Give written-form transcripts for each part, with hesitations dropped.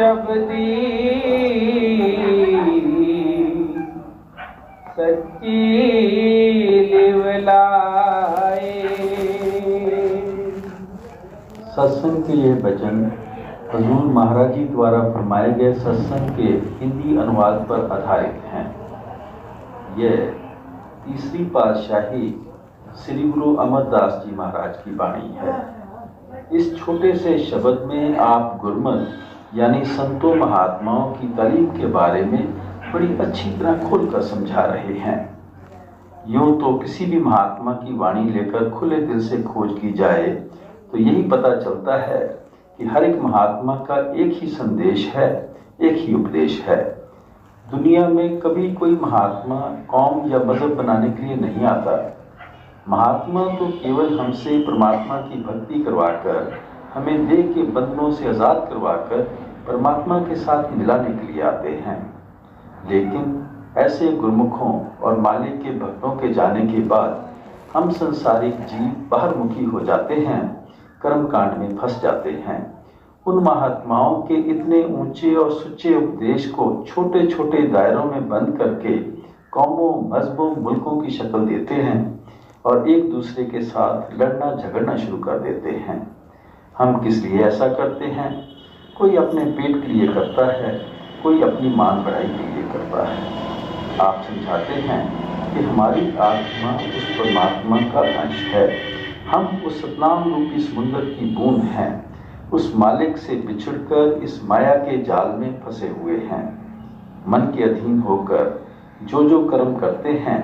शब्दी सच्ची लिवलाए। सत्संग के ये वचन हजूर महाराज जी द्वारा फरमाए गए सत्संग के हिंदी अनुवाद पर आधारित हैं। यह तीसरी पातशाही श्री गुरु अमरदास जी महाराज की वाणी है। इस छोटे से शब्द में आप गुरमत यानी संतों महात्माओं की तालीम के बारे में बड़ी अच्छी तरह खुलकर समझा रहे हैं। यूँ तो किसी भी महात्मा की वाणी लेकर खुले दिल से खोज की जाए तो यही पता चलता है कि हर एक महात्मा का एक ही संदेश है, एक ही उपदेश है। दुनिया में कभी कोई महात्मा कौम या मजहब बनाने के लिए नहीं आता। महात्मा तो केवल हमसे परमात्मा की भक्ति करवाकर, हमें देह के बंधनों से आज़ाद करवाकर परमात्मा के साथ मिलाने के लिए आते हैं। लेकिन ऐसे गुरमुखों और मालिक के भक्तों के जाने के बाद हम संसारिक जीव बाहरमुखी हो जाते हैं, कर्मकांड में फंस जाते हैं। उन महात्माओं के इतने ऊंचे और सुच्चे उपदेश को छोटे छोटे दायरों में बंद करके कौमों, मजहबों, मुल्कों की शक्ल देते हैं और एक दूसरे के साथ लड़ना झगड़ना शुरू कर देते हैं। हम किस लिए ऐसा करते हैं? कोई अपने पेट के लिए करता है, कोई अपनी मान बढ़ाई के लिए करता है। आप समझाते हैं कि हमारी आत्मा उस परमात्मा का अंश है। हम उस सतनाम रूपी समुद्र की बूंद हैं। उस मालिक से बिछुड़कर इस माया के जाल में फंसे हुए हैं। मन के अधीन होकर जो कर्म करते हैं,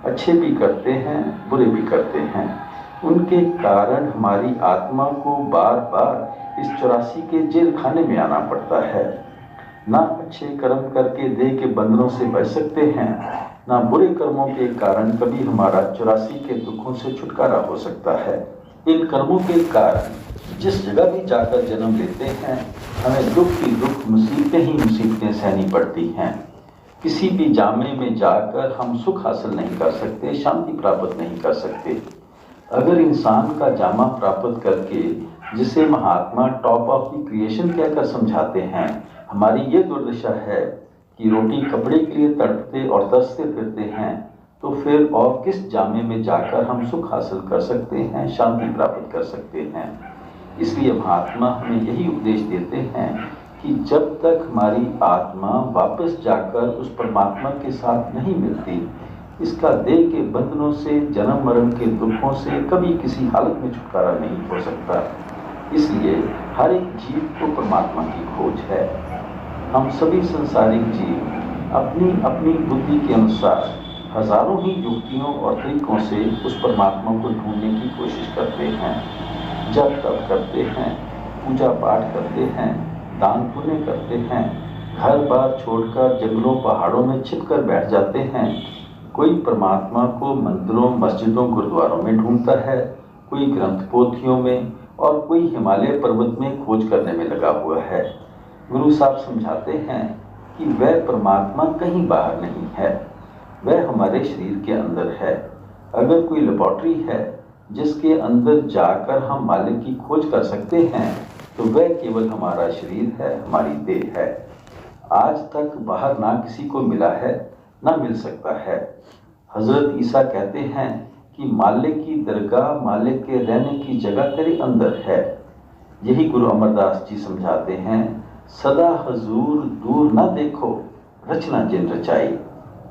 अच्छे भी करते हैं, बुरे भी करते हैं, उनके कारण हमारी आत्मा को बार बार इस 84 के जेल खाने में आना पड़ता है। ना अच्छे कर्म करके देह के बंधनों से बच सकते हैं, ना बुरे कर्मों के कारण कभी हमारा 84 के दुखों से छुटकारा हो सकता है। इन कर्मों के कारण जिस जगह भी जाकर जन्म लेते हैं, हमें दुख ही दुख, मुसीबतें ही मुसीबतें सहनी पड़ती हैं। किसी भी जामे में जाकर हम सुख हासिल नहीं कर सकते, शांति प्राप्त नहीं कर सकते। अगर इंसान का जामा प्राप्त करके, जिसे महात्मा टॉप ऑफ द क्रिएशन कहकर समझाते हैं, हमारी ये दुर्दशा है कि रोटी कपड़े के लिए तड़पते और तरसते फिरते हैं, तो फिर और किस जामे में जाकर हम सुख हासिल कर सकते हैं, शांति प्राप्त कर सकते हैं। इसलिए महात्मा हमें यही उपदेश देते हैं कि जब तक हमारी आत्मा वापस जाकर उस परमात्मा के साथ नहीं मिलती, इसका देह के बंधनों से, जन्म मरण के दुखों से कभी किसी हालत में छुटकारा नहीं हो सकता। इसलिए हर एक जीव को परमात्मा की खोज है। हम सभी संसारिक जीव अपनी अपनी बुद्धि के अनुसार हजारों ही युक्तियों और तरीकों से उस परमात्मा को ढूंढने की कोशिश करते हैं। जप तप करते हैं, पूजा पाठ करते हैं, दान पुण्य करते हैं, घर बार छोड़कर जंगलों पहाड़ों में छिपकर बैठ जाते हैं। कोई परमात्मा को मंदिरों, मस्जिदों, गुरुद्वारों में ढूंढता है, कोई ग्रंथ पोथियों में और कोई हिमालय पर्वत में खोज करने में लगा हुआ है। गुरु साहब समझाते हैं कि वह परमात्मा कहीं बाहर नहीं है, वह हमारे शरीर के अंदर है। अगर कोई लेबोरेटरी है जिसके अंदर जाकर हम मालिक की खोज कर सकते हैं, तो वह केवल हमारा शरीर है, हमारी देह है। आज तक बाहर ना किसी को मिला है, ना मिल सकता है। हजरत ईसा कहते हैं कि मालिक की दरगाह, मालिक के रहने की जगह तेरे अंदर है। यही गुरु अमरदास जी समझाते हैं, सदा हजूर दूर ना देखो, रचना जिन रचाई।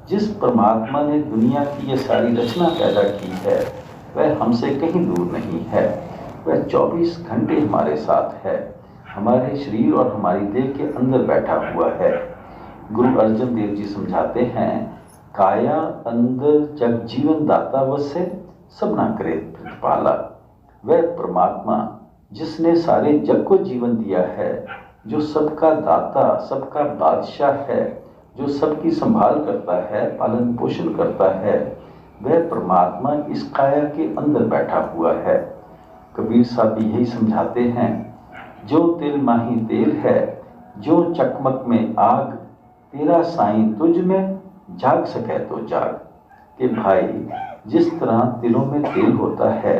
जिस परमात्मा ने दुनिया की ये सारी रचना पैदा की है, वह हमसे कहीं दूर नहीं है। वह 24 घंटे हमारे साथ है, हमारे शरीर और हमारी देह के अंदर बैठा हुआ है। गुरु अर्जन देव जी समझाते हैं, काया अंदर जग जीवन दाता वसे, सब ना करे प्रतिपाला। वह परमात्मा जिसने सारे जग को जीवन दिया है, जो सबका दाता, सबका बादशाह है, जो सबकी संभाल करता है, पालन पोषण करता है, वह परमात्मा इस काया के अंदर बैठा हुआ है। कबीर साहब भी यही समझाते हैं, जो तिल माही तेल है, जो चकमक में आग, तेरा साईं तुझ में जाग सके तो जाग। कि भाई, जिस तरह तिलों में तेल होता है,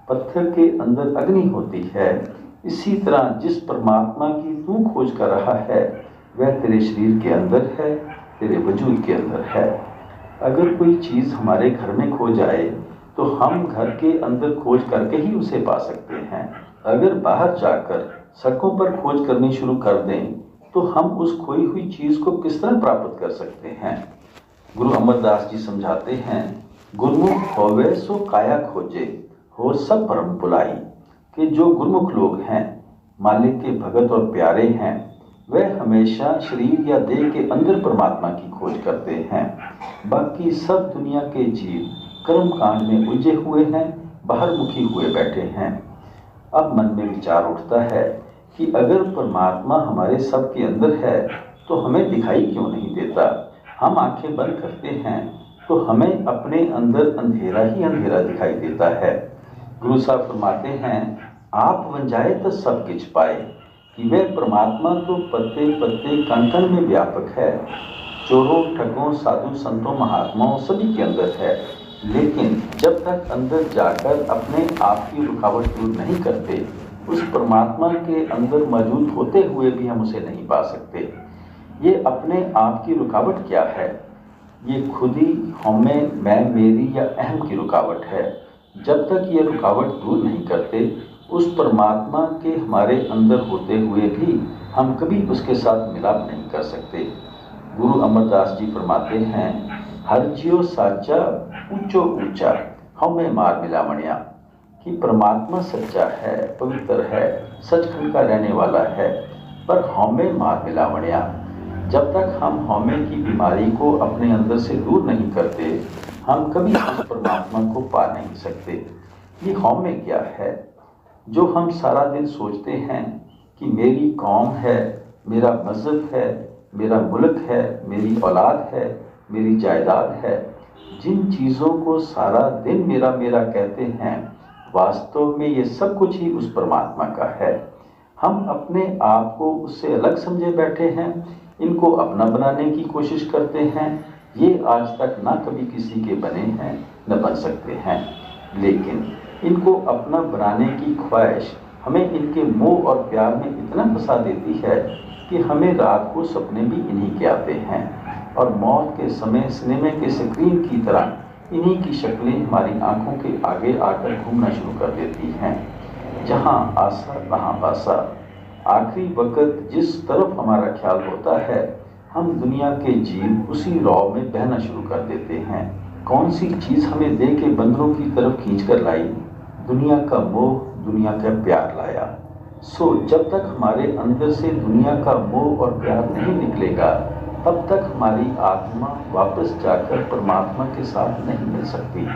पत्थर के अंदर अग्नि होती है, इसी तरह जिस परमात्मा की तू खोज कर रहा है वह तेरे शरीर के अंदर है, तेरे वजूद के अंदर है। अगर कोई चीज़ हमारे घर में खो जाए तो हम घर के अंदर खोज करके ही उसे पा सकते हैं। अगर बाहर जाकर सड़कों पर खोज करनी शुरू कर दें तो हम उस खोई हुई चीज़ को किस तरह प्राप्त कर सकते हैं। गुरु अमरदास जी समझाते हैं, गुरमुख होवे सो काया खोजे, हो सब परम बुलाई। कि जो गुरमुख लोग हैं, मालिक के भगत और प्यारे हैं, वह हमेशा शरीर या देह के अंदर परमात्मा की खोज करते हैं। बाकी सब दुनिया के जीव कर्म कांड में उलझे हुए हैं, बाहर मुखी हुए बैठे हैं। अब मन में विचार उठता है कि अगर परमात्मा हमारे सब के अंदर है तो हमें दिखाई क्यों नहीं देता। हम आंखें बंद करते हैं तो हमें अपने अंदर अंधेरा ही अंधेरा दिखाई देता है। गुरु साहब फरमाते हैं, आप वंजाए तो सब किछ पाए, कि वह परमात्मा तो पत्ते पत्ते कण कण में व्यापक है, चोरों ठगों साधु संतों महात्माओं सभी के अंदर है। लेकिन जब तक अंदर जाकर अपने आप की रुकावट दूर नहीं करते, उस परमात्मा के अंदर मौजूद होते हुए भी हम उसे नहीं पा सकते। ये अपने आप की रुकावट क्या है? ये खुद ही हमें, मैं, मेरी या अहम की रुकावट है। जब तक ये रुकावट दूर नहीं करते, उस परमात्मा के हमारे अंदर होते हुए भी हम कभी उसके साथ मिलाप नहीं कर सकते। गुरु अमरदास जी फरमाते हैं, हर जियो साचा ऊंचो ऊंचा, हमें मार मिलावणिया। कि परमात्मा सच्चा है, पवित्र है, सचखंड का रहने वाला है, पर हमें मार मिलावणिया। जब तक हम हमें की बीमारी को अपने अंदर से दूर नहीं करते, हम कभी उस परमात्मा को पा नहीं सकते। ये हमें क्या है? जो हम सारा दिन सोचते हैं कि मेरी कौम है, मेरा मजहब है, मेरा मुल्क है, मेरी औलाद है, मेरी जायदाद है, जिन चीज़ों को सारा दिन मेरा मेरा कहते हैं, वास्तव में ये सब कुछ ही उस परमात्मा का है। हम अपने आप को उससे अलग समझे बैठे हैं, इनको अपना बनाने की कोशिश करते हैं। ये आज तक ना कभी किसी के बने हैं, न बन सकते हैं। लेकिन इनको अपना बनाने की ख्वाहिश हमें इनके मोह और प्यार में इतना फंसा देती है कि हमें रात को सपने भी इन्हीं के आते हैं, और मौत के समय सिनेमा के स्क्रीन की तरह इन्हीं की शक्लें हमारी आंखों के आगे आकर घूमना शुरू कर देती हैं। जहाँ आशा तहाँ पासा। आखिरी वक्त जिस तरफ हमारा ख्याल होता है, हम दुनिया के जीव उसी रौब में बहना शुरू कर देते हैं। कौन सी चीज़ हमें दे के बंदरों की तरफ खींच कर लाई? दुनिया का मोह, दुनिया का प्यार लाया। सो जब तक हमारे अंदर से दुनिया का मोह और प्यार नहीं निकलेगा, तब तक हमारी आत्मा वापस जाकर परमात्मा के साथ नहीं मिल सकती।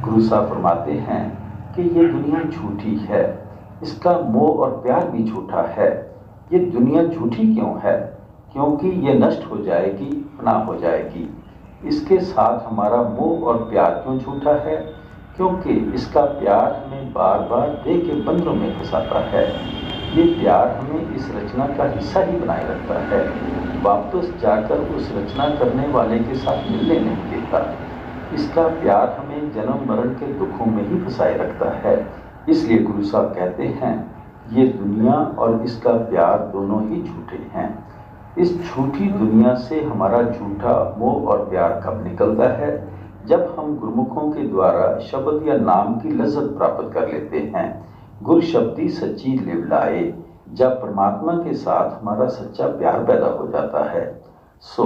गुरु साहब फरमाते हैं कि ये दुनिया झूठी है, इसका मोह और प्यार भी झूठा है। ये दुनिया झूठी क्यों है? क्योंकि ये नष्ट हो जाएगी, फना हो जाएगी। इसके साथ हमारा मोह और प्यार क्यों झूठा है? क्योंकि इसका प्यार हमें बार बार दे के बंधनों में फंसाता है। ये प्यार हमें इस रचना का हिस्सा ही बनाए रखता है, वापस जाकर उस रचना करने वाले के साथ मिलने नहीं देता। इसका प्यार हमें जन्म मरण के दुखों में ही फंसाए रखता है। इसलिए गुरु साहब कहते हैं, ये दुनिया और इसका प्यार दोनों ही झूठे हैं। इस झूठी दुनिया से हमारा झूठा मोह और प्यार कब निकलता है? जब हम गुरुमुखों के द्वारा शब्द या नाम की लज्जत प्राप्त कर लेते हैं। गुर शब्दी सच्ची लिव लाए, जब परमात्मा के साथ हमारा सच्चा प्यार पैदा हो जाता है। सो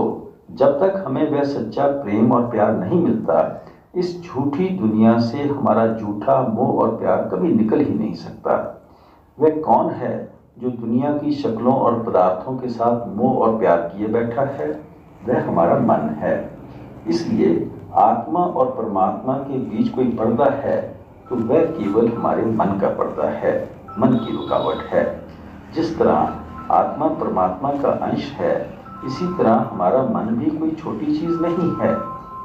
जब तक हमें वह सच्चा प्रेम और प्यार नहीं मिलता, इस झूठी दुनिया से हमारा झूठा मोह और प्यार कभी निकल ही नहीं सकता। वह कौन है जो दुनिया की शक्लों और पदार्थों के साथ मोह और प्यार किए बैठा है? वह हमारा मन है। इसलिए आत्मा और परमात्मा के बीच कोई पर्दा है तो वह केवल हमारे मन का पर्दा है, मन की रुकावट है। जिस तरह आत्मा परमात्मा का अंश है, इसी तरह हमारा मन भी कोई छोटी चीज़ नहीं है,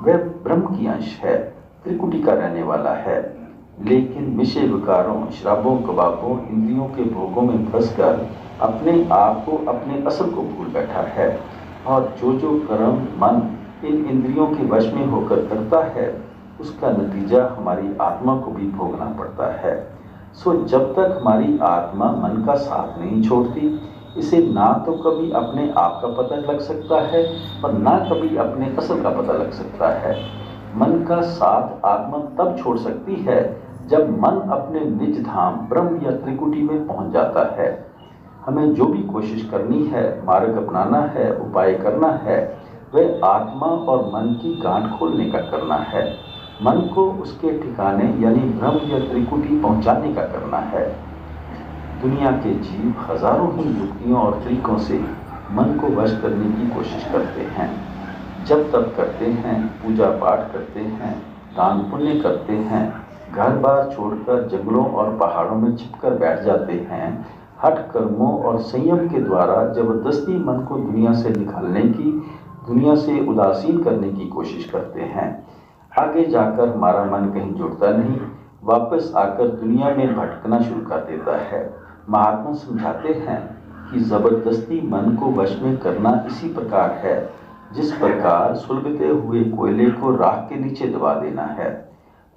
वह ब्रह्म की अंश है, त्रिकुटी का रहने वाला है। लेकिन विषय विकारों, शराबों, कबाबों, इंद्रियों के भोगों में फंसकर अपने आप को, अपने असल को भूल बैठा है। और जो कर्म मन इन इंद्रियों के वश में होकर करता है, उसका नतीजा हमारी आत्मा को भी भोगना पड़ता है। सो जब तक हमारी आत्मा मन का साथ नहीं छोड़ती, इसे ना तो कभी अपने आप का पता लग सकता है और ना कभी अपने असल का पता लग सकता है। मन का साथ आत्मा तब छोड़ सकती है जब मन अपने निज धाम ब्रह्म या त्रिकुटी में पहुंच जाता है। हमें जो भी कोशिश करनी है, मार्ग अपनाना है, उपाय करना है, वह आत्मा और मन की गांठ खोलने का करना है। मन को उसके ठिकाने यानी ब्रह्म या त्रिकुटी पहुंचाने का करना है। दुनिया के जीव हजारों ही युक्तियों और तरीकों से मन को वश करने की कोशिश करते हैं। जब तब करते हैं, पूजा पाठ करते हैं, दान पुण्य करते हैं, घर बार छोड़कर जंगलों और पहाड़ों में छिपकर बैठ जाते हैं। हठ कर्मों और संयम के द्वारा जबरदस्ती मन को दुनिया से निकालने की, दुनिया से उदासीन करने की कोशिश करते हैं। आगे जाकर हमारा मन कहीं जुड़ता नहीं, वापस आकर दुनिया में भटकना शुरू कर देता है। महात्मा समझाते हैं कि जबरदस्ती मन को वश में करना इसी प्रकार है जिस प्रकार सुलगते हुए कोयले को राख के नीचे दबा देना है।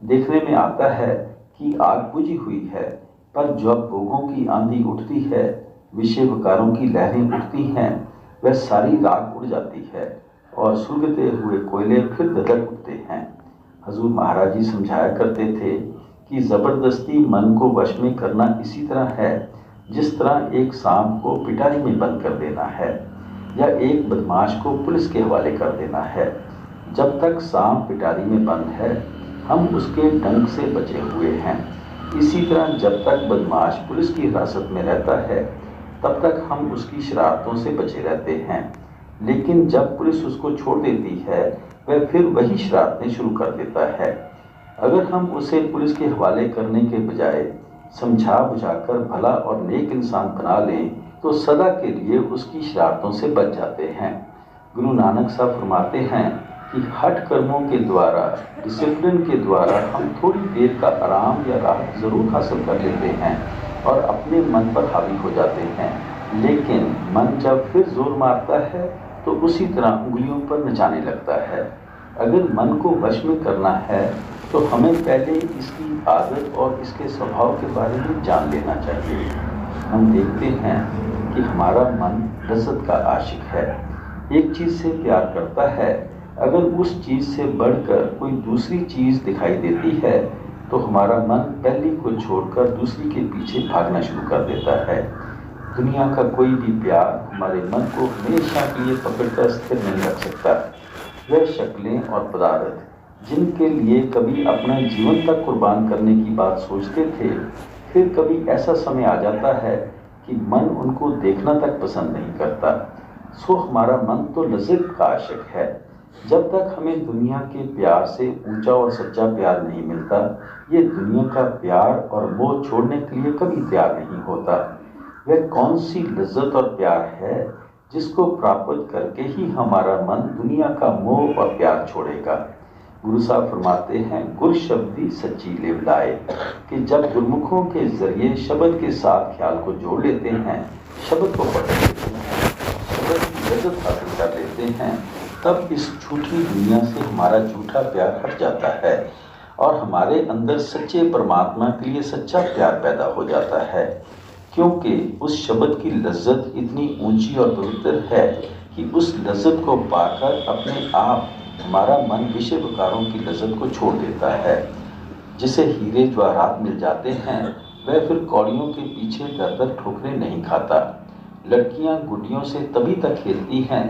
देखने में आता है कि आग बुझी हुई है, पर जब भोगों की आंधी उठती है, विषय विकारों की लहरें उठती हैं, वह सारी राख उड़ जाती है और सुलगते हुए कोयले फिर ददक उठते हैं। हजूर महाराज जी समझाया करते थे कि जबरदस्ती मन को वश में करना इसी तरह है जिस तरह एक सांप को पिटारी में बंद कर देना है या एक बदमाश को पुलिस के हवाले कर देना है। जब तक सांप पिटारी में बंद है, हम उसके डंक से बचे हुए हैं। इसी तरह जब तक बदमाश पुलिस की हिरासत में रहता है, तब तक हम उसकी शरारतों से बचे रहते हैं। लेकिन जब पुलिस उसको छोड़ देती है, वह फिर वही शरारतें शुरू कर देता है। अगर हम उसे पुलिस के हवाले करने के बजाय समझा बुझाकर भला और नेक इंसान बना लें, तो सदा के लिए उसकी शरारतों से बच जाते हैं। गुरु नानक साहब फरमाते हैं कि हठ कर्मों के द्वारा, डिसिप्लिन के द्वारा हम थोड़ी देर का आराम या राहत जरूर हासिल कर लेते हैं और अपने मन पर हावी हो जाते हैं। लेकिन मन जब फिर जोर मारता है तो उसी तरह उंगलियों पर नचाने लगता है। अगर मन को वश में करना है तो हमें पहले इसकी आदत और इसके स्वभाव के बारे में जान लेना चाहिए। हम देखते हैं कि हमारा मन लज्जत का आशिक है, एक चीज़ से प्यार करता है। अगर उस चीज़ से बढ़कर कोई दूसरी चीज़ दिखाई देती है तो हमारा मन पहली को छोड़कर दूसरी के पीछे भागना शुरू कर देता है। दुनिया का कोई भी प्यार हमारे मन को हमेशा के लिए पकड़कर स्थिर नहीं रख सकता। वह शक्लें और पदार्थ जिनके लिए कभी अपना जीवन तक कुर्बान करने की बात सोचते थे, फिर कभी ऐसा समय आ जाता है कि मन उनको देखना तक पसंद नहीं करता। सो हमारा मन तो लज्जत का आशिक है। जब तक हमें दुनिया के प्यार से ऊंचा और सच्चा प्यार नहीं मिलता, ये दुनिया का प्यार और मोह छोड़ने के लिए कभी तैयार नहीं होता। वह कौन सी लज्जत और प्यार है जिसको प्राप्त करके ही हमारा मन दुनिया का मोह और प्यार छोड़ेगा। गुरु साहब फरमाते हैं, गुर शब्दी सच्ची लेव लाए, कि जब गुरमुखों के जरिए शब्द के साथ ख्याल को जोड़ लेते हैं, शब्द को पढ़ लेते हैं, शब्द की लज्जत हासिल कर लेते हैं, तब इस झूठी दुनिया से हमारा झूठा प्यार हट जाता है और हमारे अंदर सच्चे परमात्मा के लिए सच्चा प्यार पैदा हो जाता है। क्योंकि उस शब्द की लज्जत इतनी ऊंची और पवित्र है कि उस लज्जत को पाकर अपने आप हमारा मन विषय विकारों की लज्जत को छोड़ देता है। जिसे हीरे जवाहरात मिल जाते हैं, वह फिर कौड़ियों के पीछे दर दर ठोकरें नहीं खाता। लड़कियां गुड्डियों से तभी तक खेलती हैं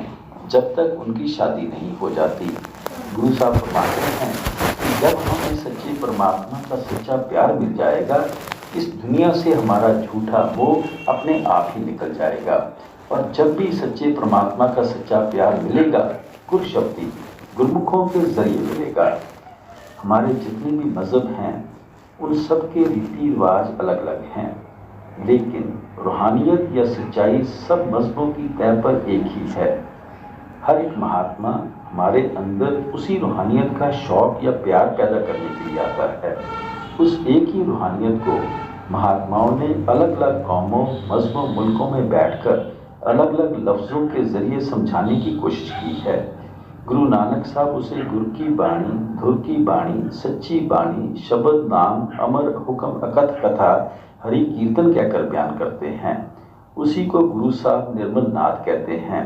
जब तक उनकी शादी नहीं हो जाती। गुरु साहब फरमाते हैं कि जब हमें सच्चे परमात्मा का सच्चा प्यार मिल जाएगा, इस दुनिया से हमारा झूठा मोह अपने आप ही निकल जाएगा। और जब भी सच्चे परमात्मा का सच्चा प्यार मिलेगा, गुर शब्दी गुरमुखों के जरिए मिलेगा। हमारे जितने भी मज़हब हैं, उन सब के रीति रिवाज अलग अलग हैं, लेकिन रूहानियत या सच्चाई सब मज़हबों की तय पर एक ही है। हर एक महात्मा हमारे अंदर उसी रूहानियत का शौक़ या प्यार पैदा करने के लिए आता है। उस एक ही रूहानियत को महात्माओं ने अलग अलग कौमों, मज़हबों, मुल्कों में बैठकर अलग अलग लफ्ज़ों के ज़रिए समझाने की कोशिश की है। गुरु नानक साहब उसे गुर की बाणी, धुर की बाणी, सच्ची बाणी, शब्द नाम, अमर हुक्म, अकथ कथा, हरि कीर्तन कहकर बयान करते हैं। उसी को गुरु साहब निर्मल नाद कहते हैं।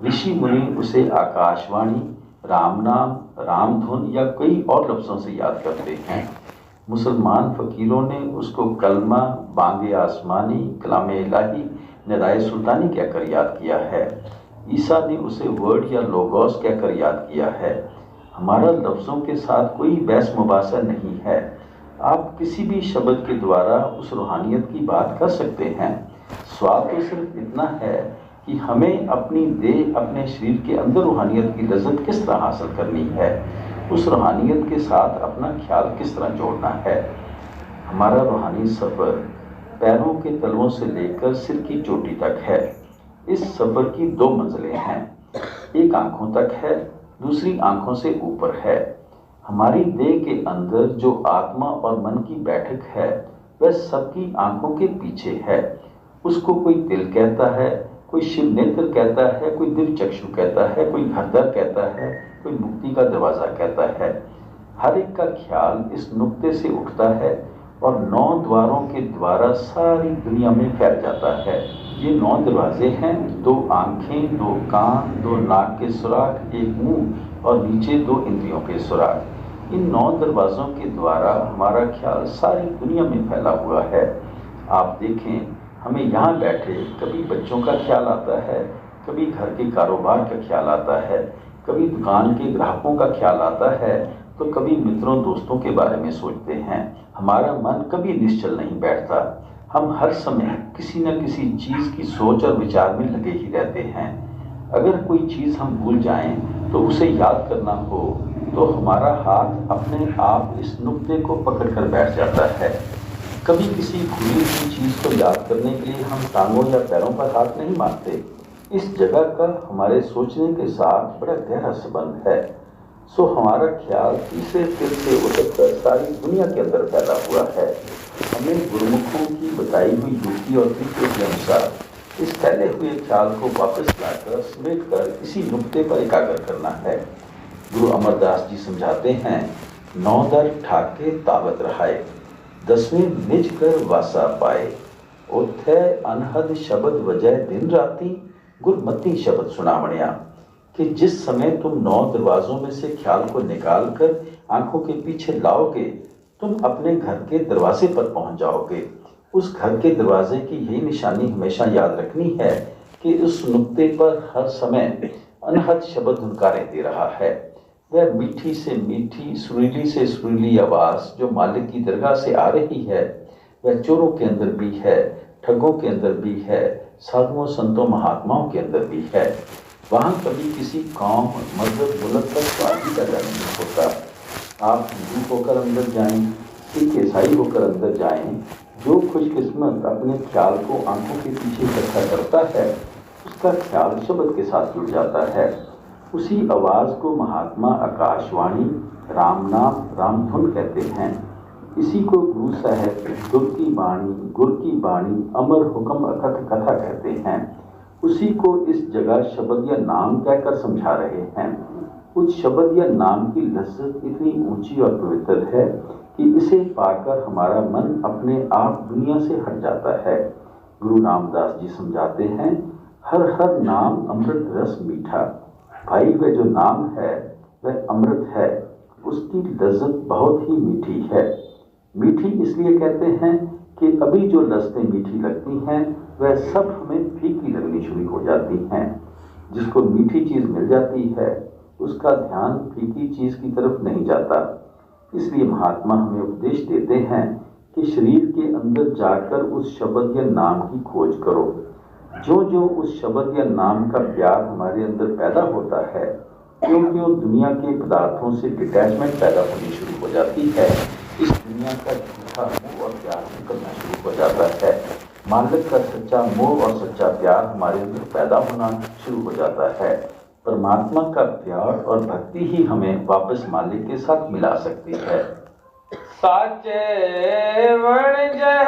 ऋषि मुनि उसे आकाशवाणी, राम नाम, राम धुन या कई और लफ्जों से याद करते हैं। मुसलमान फकीरों ने उसको कलमा, बांगे आसमानी, कलामे इलाही, निदाए सुल्तानी कहकर याद किया है। ईसा ने उसे वर्ड या लोगोस कहकर याद किया है। हमारा लफ्ज़ों के साथ कोई बहस मुबासा नहीं है। आप किसी भी शब्द के द्वारा उस रूहानियत की बात कर सकते हैं। सवाल तो सिर्फ इतना है कि हमें अपनी देह, अपने शरीर के अंदर रूहानियत की लज़्ज़त किस तरह हासिल करनी है, उस रूहानियत के साथ अपना ख्याल किस तरह जोड़ना है। हमारा रूहानी सफ़र पैरों के तलवों से लेकर सिर की चोटी तक है। इस सफ़र की दो मंजिलें हैं, एक आंखों तक है, दूसरी आंखों से ऊपर है। हमारी देह के अंदर जो आत्मा और मन की बैठक है वह सबकी आंखों के पीछे है। उसको कोई दिल कहता है, कोई शिव नेत्र कहता है, कोई दिव्य चक्षु कहता है, कोई घरदार कहता है, कोई मुक्ति का दरवाज़ा कहता है। हर एक का ख्याल इस नुक्ते से उठता है और 9 द्वारों के द्वारा सारी दुनिया में फैल जाता है। ये 9 दरवाजे हैं, 2 आंखें, 2 कान, 2 नाक के सुराख, 1 मुंह और नीचे 2 इंद्रियों के सुराख। इन 9 दरवाज़ों के द्वारा हमारा ख्याल सारी दुनिया में फैला हुआ है। आप देखें, हमें यहाँ बैठे कभी बच्चों का ख्याल आता है, कभी घर के कारोबार का ख्याल आता है, कभी दुकान के ग्राहकों का ख्याल आता है, तो कभी मित्रों दोस्तों के बारे में सोचते हैं। हमारा मन कभी निश्चल नहीं बैठता। हम हर समय किसी न किसी चीज़ की सोच और विचार में लगे ही रहते हैं। अगर कोई चीज़ हम भूल जाएं तो उसे याद करना हो तो हमारा हाथ अपने आप इस नुक्ते को पकड़ कर बैठ जाता है। कभी किसी भूली हुई चीज़ को याद करने के लिए हम टांगों या पैरों पर हाथ नहीं मारते। इस जगह का हमारे सोचने के साथ बड़ा गहरा संबंध है। सो हमारा ख्याल तीसरे दिल से उठकर सारी दुनिया के अंदर फैला हुआ है। हमें गुरुमुखों की बताई हुई युक्ति और तरीके के अनुसार इस फैले हुए ख्याल को वापस लाकर समेट कर इसी नुक्ते पर एकाग्र करना है। गुरु अमरदास जी समझाते हैं, 9 दर ठाके तावत रहाए, 10वें निज कर वासा पाए, ओथे अनहद शब्द वजह दिन राती, गुरमती शब्द सुनावणिया। कि जिस समय तुम 9 दरवाज़ों में से ख्याल को निकाल कर आंखों के पीछे लाओगे, तुम अपने घर के दरवाजे पर पहुंच जाओगे। उस घर के दरवाजे की यही निशानी हमेशा याद रखनी है कि उस नुक्ते पर हर समय अनहद शब्द हुनकारे दे रहा है। वह मीठी से मीठी, सुरीली से सुरीली आवाज़ जो मालिक की दरगाह से आ रही है, वह चोरों के अंदर भी है, ठगों के अंदर भी है, साधुओं संतों महात्माओं के अंदर भी है। वहाँ कभी किसी कौम, मजहब, मुल्क का स्वार्थी पैदा नहीं होता। आप हिंदू होकर अंदर जाएं, सिख ईसाई होकर अंदर जाएं, जो खुशकिस्मत अपने ख्याल को आंखों के पीछे इकट्ठा करता है, उसका ख्याल शब्द के साथ जुड़ जाता है। उसी आवाज़ को महात्मा आकाशवाणी, राम नाम, राम धुन कहते हैं। इसी को गुरु साहब गुर की बाणी, गुर की बाणी, अमर हुक्म अकथ कथा कहते हैं। उसी को इस जगह शब्द या नाम कहकर समझा रहे हैं। उस शब्द या नाम की लज्जत इतनी ऊंची और पवित्र है कि इसे पाकर हमारा मन अपने आप दुनिया से हट जाता है। गुरु रामदास जी समझाते हैं, हर हर नाम अमृत रस मीठा। भाई वह जो नाम है वह अमृत है, उसकी लज्जत बहुत ही मीठी है। मीठी इसलिए कहते हैं कि अभी जो लज्जतें मीठी लगती हैं वह सब हमें फीकी लगनी शुरू हो जाती हैं। जिसको मीठी चीज़ मिल जाती है उसका ध्यान फीकी चीज़ की तरफ नहीं जाता। इसलिए महात्मा हमें उपदेश देते हैं कि शरीर के अंदर जाकर उस शब्द या नाम की खोज करो। जो जो उस शब्द या नाम का प्यार हमारे अंदर पैदा होता है, क्यों दुनिया के पदार्थों से डिटैचमेंट पैदा होनी शुरू हो जाती है। इस दुनिया का झूठा मोह और प्यार निकलना शुरू हो जाता है। मालिक का सच्चा मोह और सच्चा प्यार हमारे अंदर पैदा होना शुरू हो जाता है। परमात्मा का प्यार और भक्ति ही हमें वापस मालिक के साथ मिला सकती है। साचे वण जय,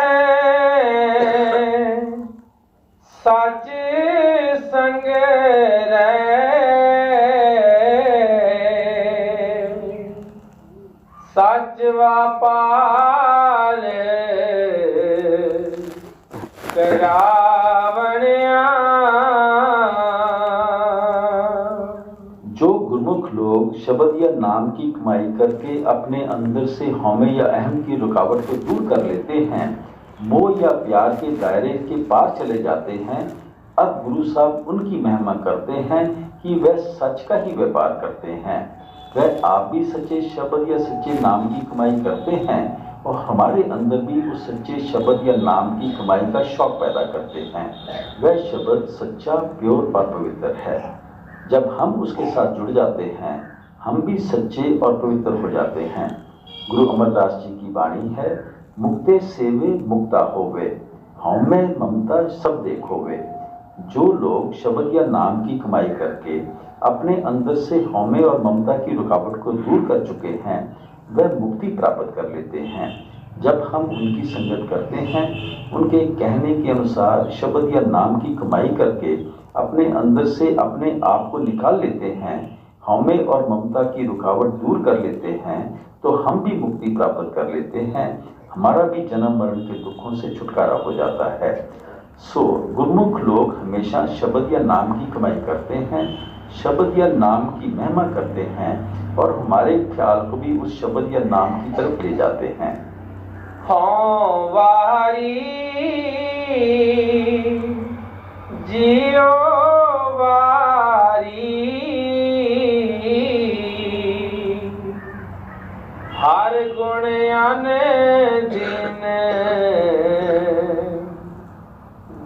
साचे संग रे, लोग शब्द या नाम की कमाई करके अपने अंदर से हौमे या अहम की रुकावट को दूर कर लेते हैं, मोह या प्यार के दायरे के पार चले जाते हैं, अब गुरु साहब उनकी महिमा करते हैं कि वह सच का ही व्यापार करते हैं। वह आप भी सच्चे शब्द या सच्चे नाम की कमाई करते हैं और हमारे अंदर भी उस सच्चे शब्द या नाम की कमाई का शौक पैदा करते हैं। वह शब्द सच्चा, प्योर और पवित्र है। जब हम उसके साथ जुड़ जाते हैं, हम भी सच्चे और पवित्र हो जाते हैं। गुरु अमरदास जी की वाणी है, मुक्ते सेवे मुक्ता होवे, हौमे ममता सब देखोवे। जो लोग शब्द या नाम की कमाई करके अपने अंदर से हौमे और ममता की रुकावट को दूर कर चुके हैं, वह मुक्ति प्राप्त कर लेते हैं। जब हम उनकी संगत करते हैं, उनके कहने के अनुसार शब्द या नाम की कमाई करके अपने अंदर से अपने आप को निकाल लेते हैं, हौमे और ममता की रुकावट दूर कर लेते हैं, तो हम भी मुक्ति प्राप्त कर लेते हैं। हमारा भी जन्म मरण के दुखों से छुटकारा हो जाता है। गुरुमुख लोग हमेशा शब्द या नाम की कमाई करते हैं, शब्द या नाम की महिमा करते हैं और हमारे ख्याल को भी उस शब्द या नाम की तरफ ले जाते हैं। हाँ वारी जियो वारी, हर गुण अन दिन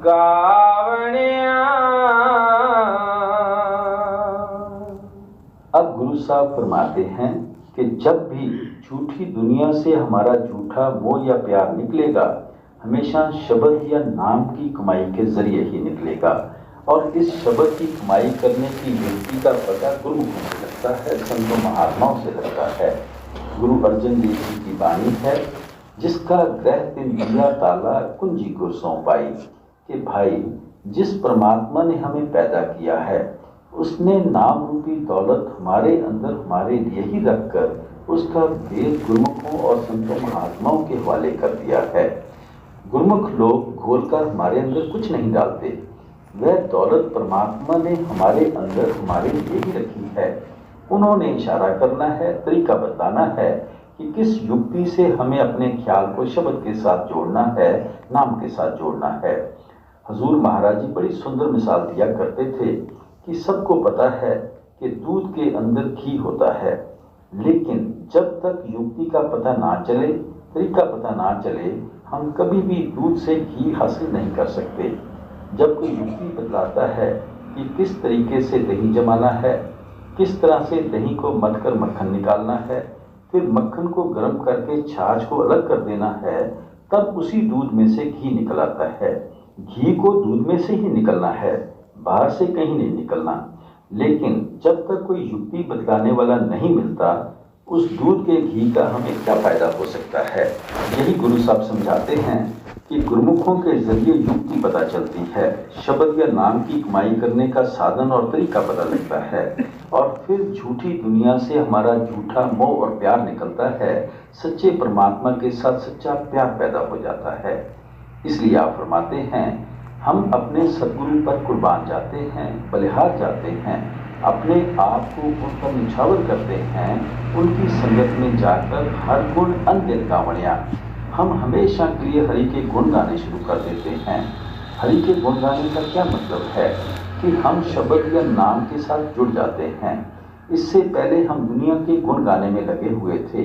गावणिया। अब गुरु साहब फरमाते हैं कि जब भी झूठी दुनिया से हमारा झूठा मोह या प्यार निकलेगा, हमेशा शब्द या नाम की कमाई के जरिए ही निकलेगा। और इस शब्द की कमाई करने की व्यक्ति का पता गुरुमुखों से लगता है, संतों महात्माओं से लगता है। गुरु अर्जन देव जी की वाणी है, जिसका ग्रह तिन दिया ताला कुंजी गुरसों पाई। कि भाई, जिस परमात्मा ने हमें पैदा किया है, उसने नाम रूपी दौलत हमारे अंदर हमारे लिए ही रखकर उसका भेद गुरुमुखों और संतों महात्माओं के हवाले कर दिया है। गुरुमुख लोग घोलकर हमारे अंदर कुछ नहीं डालते। वह दौलत परमात्मा ने हमारे अंदर हमारे लिए ही रखी है। उन्होंने इशारा करना है, तरीका बताना है कि किस युक्ति से हमें अपने ख्याल को शब्द के साथ जोड़ना है, नाम के साथ जोड़ना है। हजूर महाराज जी बड़ी सुंदर मिसाल दिया करते थे कि सबको पता है कि दूध के अंदर घी होता है, लेकिन जब तक युक्ति का पता ना चले, तरीका पता ना चले, हम कभी भी दूध से घी हासिल नहीं कर सकते। जब कोई युक्ति बतलाता है कि किस तरीके से दही जमाना है, किस तरह से दही को मथ कर मक्खन निकालना है, फिर मक्खन को गर्म करके छाछ को अलग कर देना है, तब उसी दूध में से घी निकल आता है। घी को दूध में से ही निकलना है, बाहर से कहीं नहीं निकलना। लेकिन जब तक कोई युक्ति बतलाने वाला नहीं मिलता, उस दूध के घी का हमें क्या फायदा हो सकता है। यही गुरु साहब समझाते हैं कि गुरुमुखों के जरिए युक्ति पता चलती है, शब्द या नाम की कमाई करने का साधन और तरीका पता लगता है, और फिर झूठी दुनिया से हमारा झूठा मोह और प्यार निकलता है। सच्चे परमात्मा के साथ सच्चा प्यार पैदा हो जाता है। इसलिए आप फरमाते हैं, हम अपने सद्गुरु पर कुर्बान जाते हैं, बलिहार जाते हैं, अपने आप को उन पर निछावर करते हैं, उनकी संगत में जाकर हर गुण अनगिन गावणिया। हम हमेशा के लिए हरि के गुण गाने शुरू कर देते हैं। हरि के गुण गाने का क्या मतलब है कि हम शब्द या नाम के साथ जुड़ जाते हैं। इससे पहले हम दुनिया के गुण गाने में लगे हुए थे,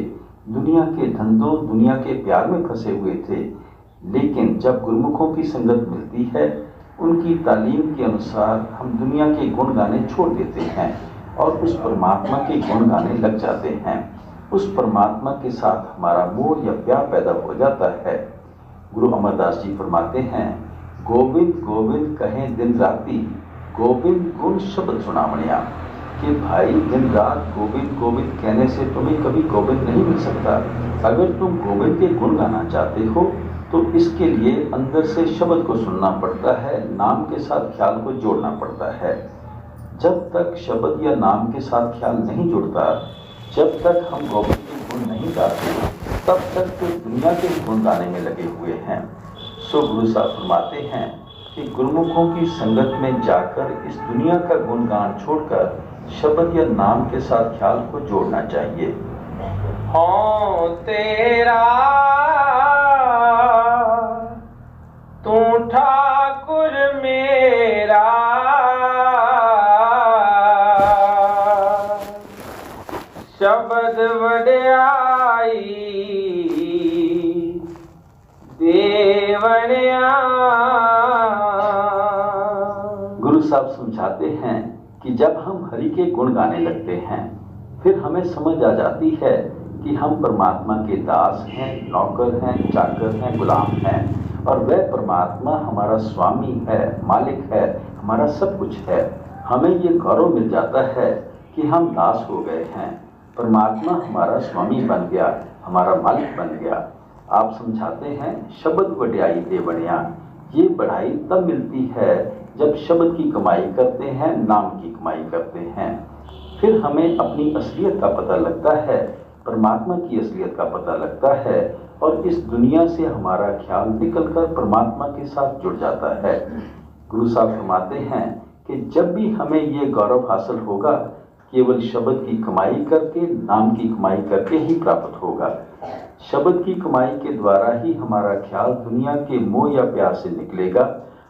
दुनिया के धंधों, दुनिया के प्यार में फंसे हुए थे। लेकिन जब गुरुमुखों की संगत मिलती है, उनकी तालीम के अनुसार हम दुनिया के गुण गाने छोड़ देते हैं और उस परमात्मा के गुण गाने लग जाते हैं। उस परमात्मा के साथ हमारा मोह या प्यार पैदा हो जाता है। गुरु अमरदास जी फरमाते हैं, गोविंद गोविंद कहें दिन राती, गोविंद गुण शब्द सुनावणिया। कि भाई, दिन रात गोविंद गोविंद कहने से तुम्हें कभी गोविंद नहीं मिल सकता। अगर तुम गोविंद के गुण गाना चाहते हो तो इसके लिए अंदर से शब्द को सुनना पड़ता है, नाम के साथ ख्याल को जोड़ना पड़ता है। जब तक शब्द या नाम के साथ ख्याल नहीं जुड़ता, जब तक हम गोविंद के गुण नहीं गाते, तब तक तो दुनिया के गुण गाने में लगे हुए हैं। सो गुरु साहब फरमाते हैं कि गुरुमुखों की संगत में जाकर इस दुनिया का गुणगान छोड़कर शब्द या नाम के साथ ख्याल को जोड़ना चाहिए। हों तेरा तू ठाकुर मेरा, शब्द वड्याई देवनिया। गुरु साहब समझाते हैं कि जब हम हरि के गुण गाने लगते हैं फिर हमें समझ आ जाती है कि हम परमात्मा के दास हैं, नौकर हैं, चाकर हैं, गुलाम हैं और वह परमात्मा हमारा स्वामी है, मालिक है, हमारा सब कुछ है। हमें ये गौरव मिल जाता है कि हम दास हो गए हैं, परमात्मा हमारा स्वामी बन गया, हमारा मालिक बन गया। आप समझाते हैं शब्द वड्याई देवनिया, ये बढ़ाई तब मिलती है जब शब्द की कमाई करते हैं, नाम की कमाई करते हैं। फिर हमें अपनी असलियत का पता लगता है, परमात्मा की असलियत का पता लगता है और इस दुनिया से हमारा ख्याल निकलकर परमात्मा के साथ जुड़ जाता है। गुरु साहब फरमाते हैं कि जब भी हमें ये गौरव हासिल होगा केवल शब्द की कमाई करके, नाम की कमाई करके ही प्राप्त होगा। शब्द की कमाई के द्वारा ही हमारा ख्याल दुनिया के मोह या प्यार से निकलेगा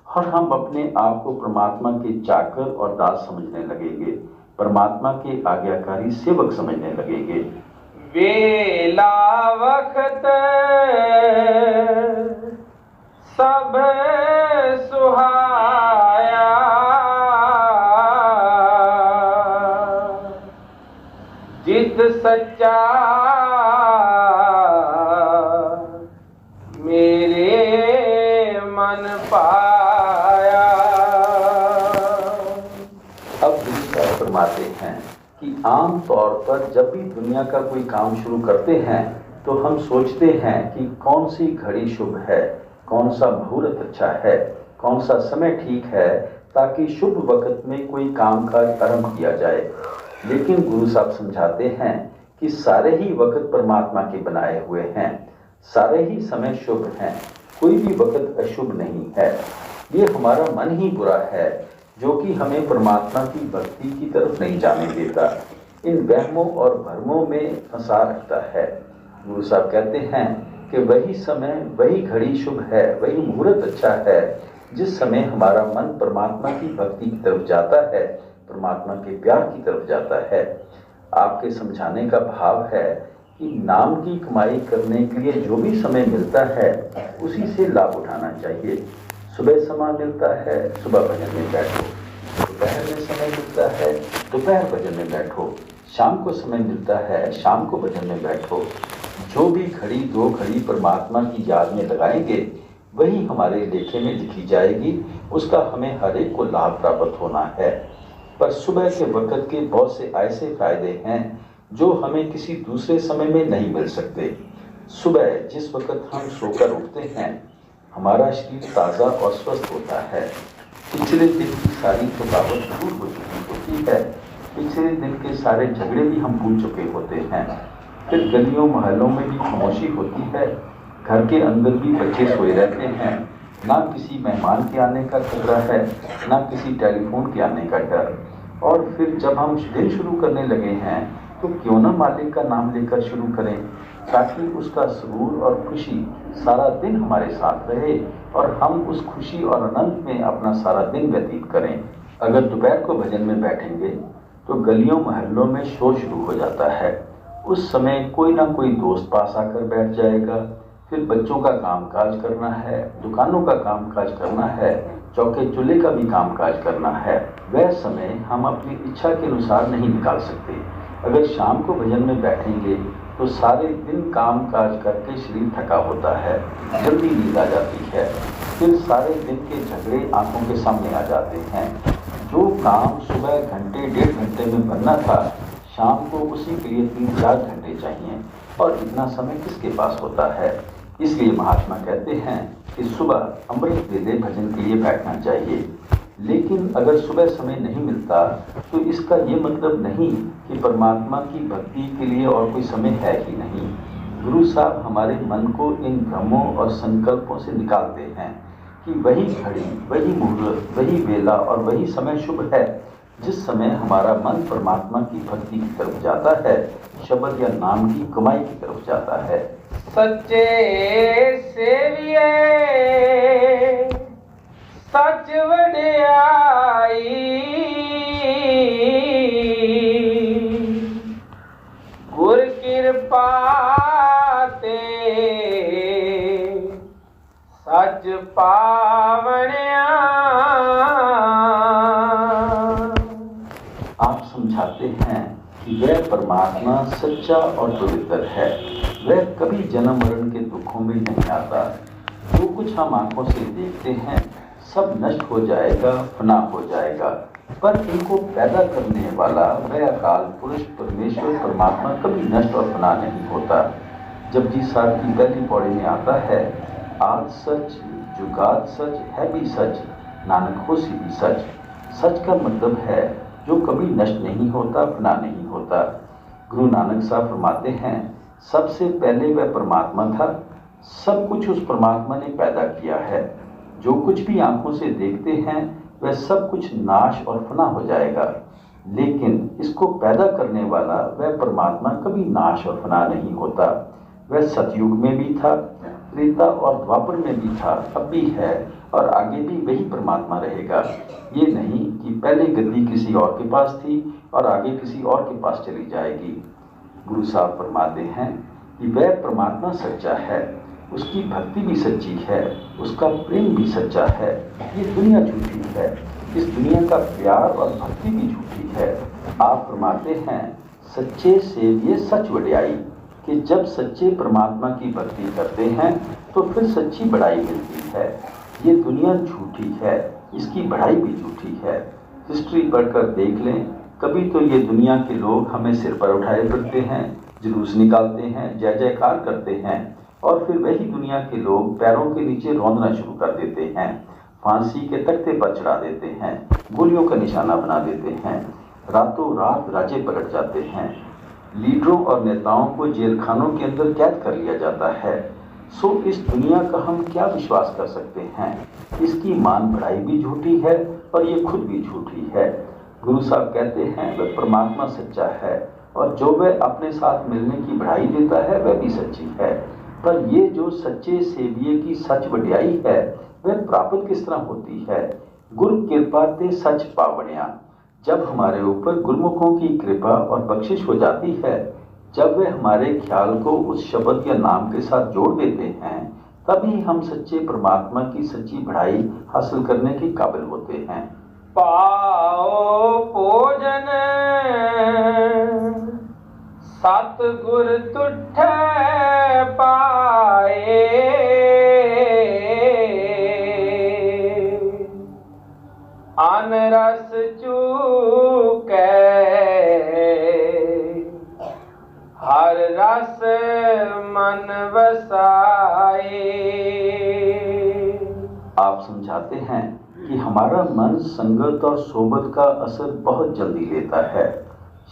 और हम अपने आप को परमात्मा के चाकर और दास समझने लगेंगे, परमात्मा के आज्ञाकारी सेवक समझने लगेंगे। वेला वक्त सब सुहाया, जित सच्चा मेरे मन पाया। अब फरमाते हैं कि आम तौर पर जब भी दुनिया का कोई काम शुरू करते हैं तो हम सोचते हैं कि कौन सी घड़ी शुभ है, कौन सा मुहूर्त अच्छा है, कौन सा समय ठीक है ताकि शुभ वक्त में कोई कामकाज आरंभ किया जाए। लेकिन गुरु साहब समझाते हैं कि सारे ही वक्त परमात्मा के बनाए हुए हैं, सारे ही समय शुभ हैं, कोई भी वक्त अशुभ नहीं है। ये हमारा मन ही बुरा है जो कि हमें परमात्मा की भक्ति की तरफ नहीं जाने देता, इन वहमों और भ्रमों में फंसा रखता है। गुरु साहब कहते हैं कि वही समय, वही घड़ी शुभ है, वही मुहूर्त अच्छा है जिस समय हमारा मन परमात्मा की भक्ति की तरफ जाता है, परमात्मा के प्यार की तरफ जाता है। आपके समझाने का भाव है कि नाम की कमाई करने के लिए जो भी समय मिलता है उसी से लाभ उठाना चाहिए। सुबह समय मिलता है, सुबह भजन में बैठो, दोपहर में समय मिलता है, दोपहर भजन में बैठो, शाम को समय मिलता है, शाम को भजन में बैठो। जो भी घड़ी दो घड़ी परमात्मा की याद में लगाएंगे वही हमारे लेखे में लिखी जाएगी, उसका हमें हर एक को लाभ प्राप्त होना है। पर सुबह के वक्त के बहुत से ऐसे फायदे हैं जो हमें किसी दूसरे समय में नहीं मिल सकते। सुबह जिस वक्त हम सोकर उठते हैं हमारा शरीर ताज़ा और स्वस्थ होता है, पिछले दिन की सारी थकावट दूर हो चुकी होती है, पिछले दिन के सारे झगड़े भी हम भूल चुके होते हैं। फिर गलियों मोहल्लों में भी खामोशी होती है, घर के अंदर भी बच्चे सोए रहते हैं, ना किसी मेहमान के आने का खतरा है, ना किसी टेलीफोन के आने का डर। और फिर जब हम दिन शुरू करने लगे हैं तो क्यों ना मालिक का नाम लेकर शुरू करें ताकि उसका सुरूर और खुशी सारा दिन हमारे साथ रहे और हम उस खुशी और आनंद में अपना सारा दिन व्यतीत करें। अगर दोपहर को भजन में बैठेंगे तो गलियों मोहल्लों में शोर शुरू हो जाता है। उस समय कोई ना कोई दोस्त पास आकर बैठ जाएगा, फिर बच्चों का कामकाज करना है, दुकानों का कामकाज करना है, चौके चूल्हे का भी कामकाज करना है। वह समय हम अपनी इच्छा के अनुसार नहीं निकाल सकते। अगर शाम को भजन में बैठेंगे तो सारे दिन काम काज करके शरीर थका होता है, जल्दी नींद आ जाती है, फिर सारे दिन के झगड़े आंखों के सामने आ जाते हैं। जो काम सुबह घंटे डेढ़ घंटे में बनना था शाम को उसी के लिए 3-4 घंटे चाहिए और इतना समय किसके पास होता है। इसलिए महात्मा कहते हैं कि सुबह अमृत वेले भजन के लिए बैठना चाहिए। लेकिन अगर सुबह समय नहीं मिलता तो इसका ये मतलब नहीं कि परमात्मा की भक्ति के लिए और कोई समय है ही नहीं। गुरु साहब हमारे मन को इन भ्रमों और संकल्पों से निकालते हैं कि वही घड़ी, वही मुहूर्त, वही वेला और वही समय शुभ है जिस समय हमारा मन परमात्मा की भक्ति की तरफ जाता है, शब्द या नाम की कमाई की तरफ जाता है। सच्चे सेविए सच वड्याई, गुर कृपा ते सच पावनिया। आप समझाते हैं कि वह परमात्मा सच्चा और पवित्र है, वह कभी जन्म मरण के दुखों में नहीं आता। जो कुछ हम आंखों से देखते हैं सब नष्ट हो जाएगा, फना हो जाएगा, पर इनको पैदा करने वाला वह अकाल पुरुष परमेश्वर परमात्मा कभी नष्ट और फना नहीं होता। जपजी साहब की पहली पौड़ी में आता है, आज सच जुगात सच है भी सच, नानक होसी भी सच। सच का मतलब है जो कभी नष्ट नहीं होता, फना नहीं होता। गुरु नानक साहब फरमाते हैं, सबसे पहले वह परमात्मा था, सब कुछ उस परमात्मा ने पैदा किया है। जो कुछ भी आंखों से देखते हैं वह सब कुछ नाश और फना हो जाएगा, लेकिन इसको पैदा करने वाला वह परमात्मा कभी नाश और फना नहीं होता। वह सतयुग में भी था, त्रेता और द्वापर में भी था, अब भी है और आगे भी वही परमात्मा रहेगा। ये नहीं कि पहले गद्दी किसी और के पास थी और आगे किसी और के पास चली जाएगी। गुरु साहब फरमाते हैं कि वह परमात्मा सच्चा है, उसकी भक्ति भी सच्ची है, उसका प्रेम भी सच्चा है। ये दुनिया झूठी है, इस दुनिया का प्यार और भक्ति भी झूठी है। आप फरमाते हैं, सच्चे सेविए सच वड्याई, कि जब सच्चे परमात्मा की भक्ति करते हैं तो फिर सच्ची बढ़ाई मिलती है। ये दुनिया झूठी है, इसकी बढ़ाई भी झूठी है। हिस्ट्री पढ़कर देख लें, कभी तो ये दुनिया के लोग हमें सिर पर उठाए फिरते हैं, जुलूस निकालते हैं, जय जयकार करते हैं, और फिर वही दुनिया के लोग पैरों के नीचे रौंदना शुरू कर देते हैं, फांसी के तख्ते पर चढ़ा देते हैं, गोलियों का निशाना बना देते हैं, रातों रात राज्य पलट जाते हैं, लीडरों और नेताओं को जेल खानों के अंदर कैद कर लिया जाता है। सो इस दुनिया का हम क्या विश्वास कर सकते हैं? इसकी मान बढ़ाई भी झूठी है और ये खुद भी झूठी है। गुरु साहब कहते हैं, वह परमात्मा सच्चा है और जो वह अपने साथ मिलने की बढ़ाई देता है वह भी सच्ची है। पर ये जो सच्चे सेविये की सच वड्याई है वह प्राप्त किस तरह होती है? गुरु कृपा ते सच पावनिया। जब हमारे ऊपर गुरुमुखों की कृपा और बख्शिश हो जाती है, जब वे हमारे ख्याल को उस शब्द या नाम के साथ जोड़ देते हैं, तभी हम सच्चे परमात्मा की सच्ची बढ़ाई हासिल करने के काबिल होते हैं। पाओ भोजन सतगुर तुठै पाए, अन रस चूकै हर रस मन वसाए। आप समझाते हैं कि हमारा मन संगत और सोबत का असर बहुत जल्दी लेता है।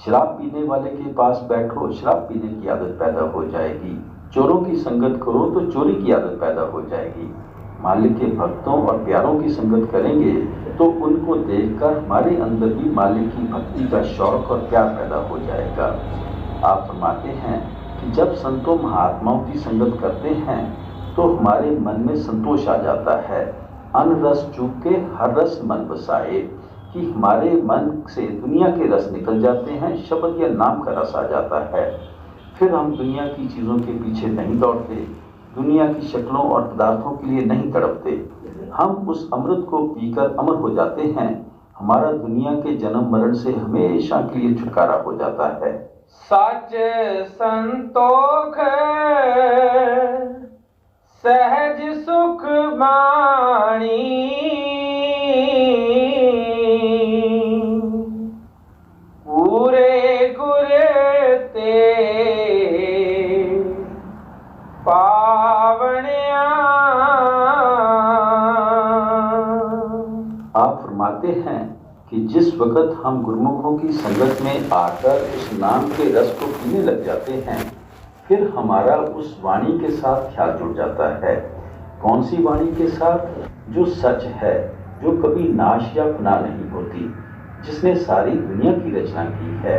शराब पीने वाले के पास बैठो, शराब पीने की आदत पैदा हो जाएगी। चोरों की संगत करो तो चोरी की आदत पैदा हो जाएगी। मालिक के भक्तों और प्यारों की संगत करेंगे तो उनको देखकर हमारे अंदर भी मालिक की भक्ति का शौक और प्यार पैदा हो जाएगा। आप फरमाते हैं कि जब संतों महात्माओं की संगत करते हैं तो हमारे मन में संतोष आ जाता है। अन रस चूक के हर रस मन बसाए, कि हमारे मन से दुनिया के रस निकल जाते हैं, शब्द या नाम का रस आ जाता है। फिर हम दुनिया की चीज़ों के पीछे नहीं दौड़ते, दुनिया की शक्लों और पदार्थों के लिए नहीं तड़पते। हम उस अमृत को पीकर अमर हो जाते हैं। हमारा दुनिया के जन्म मरण से हमेशा के लिए छुटकारा हो जाता है। सच संतोख सहज सुख माणी, पूरे गुर ते पावनिया। आप फरमाते हैं कि जिस वक़्त हम गुरुमुखों की संगत में आकर उस नाम के रस को पीने लग जाते हैं, फिर हमारा उस वाणी के साथ ख्याल जुड़ जाता है। कौन सी वाणी के साथ? जो सच है, जो कभी नाश या फना नहीं होती, जिसने सारी दुनिया की रचना की है,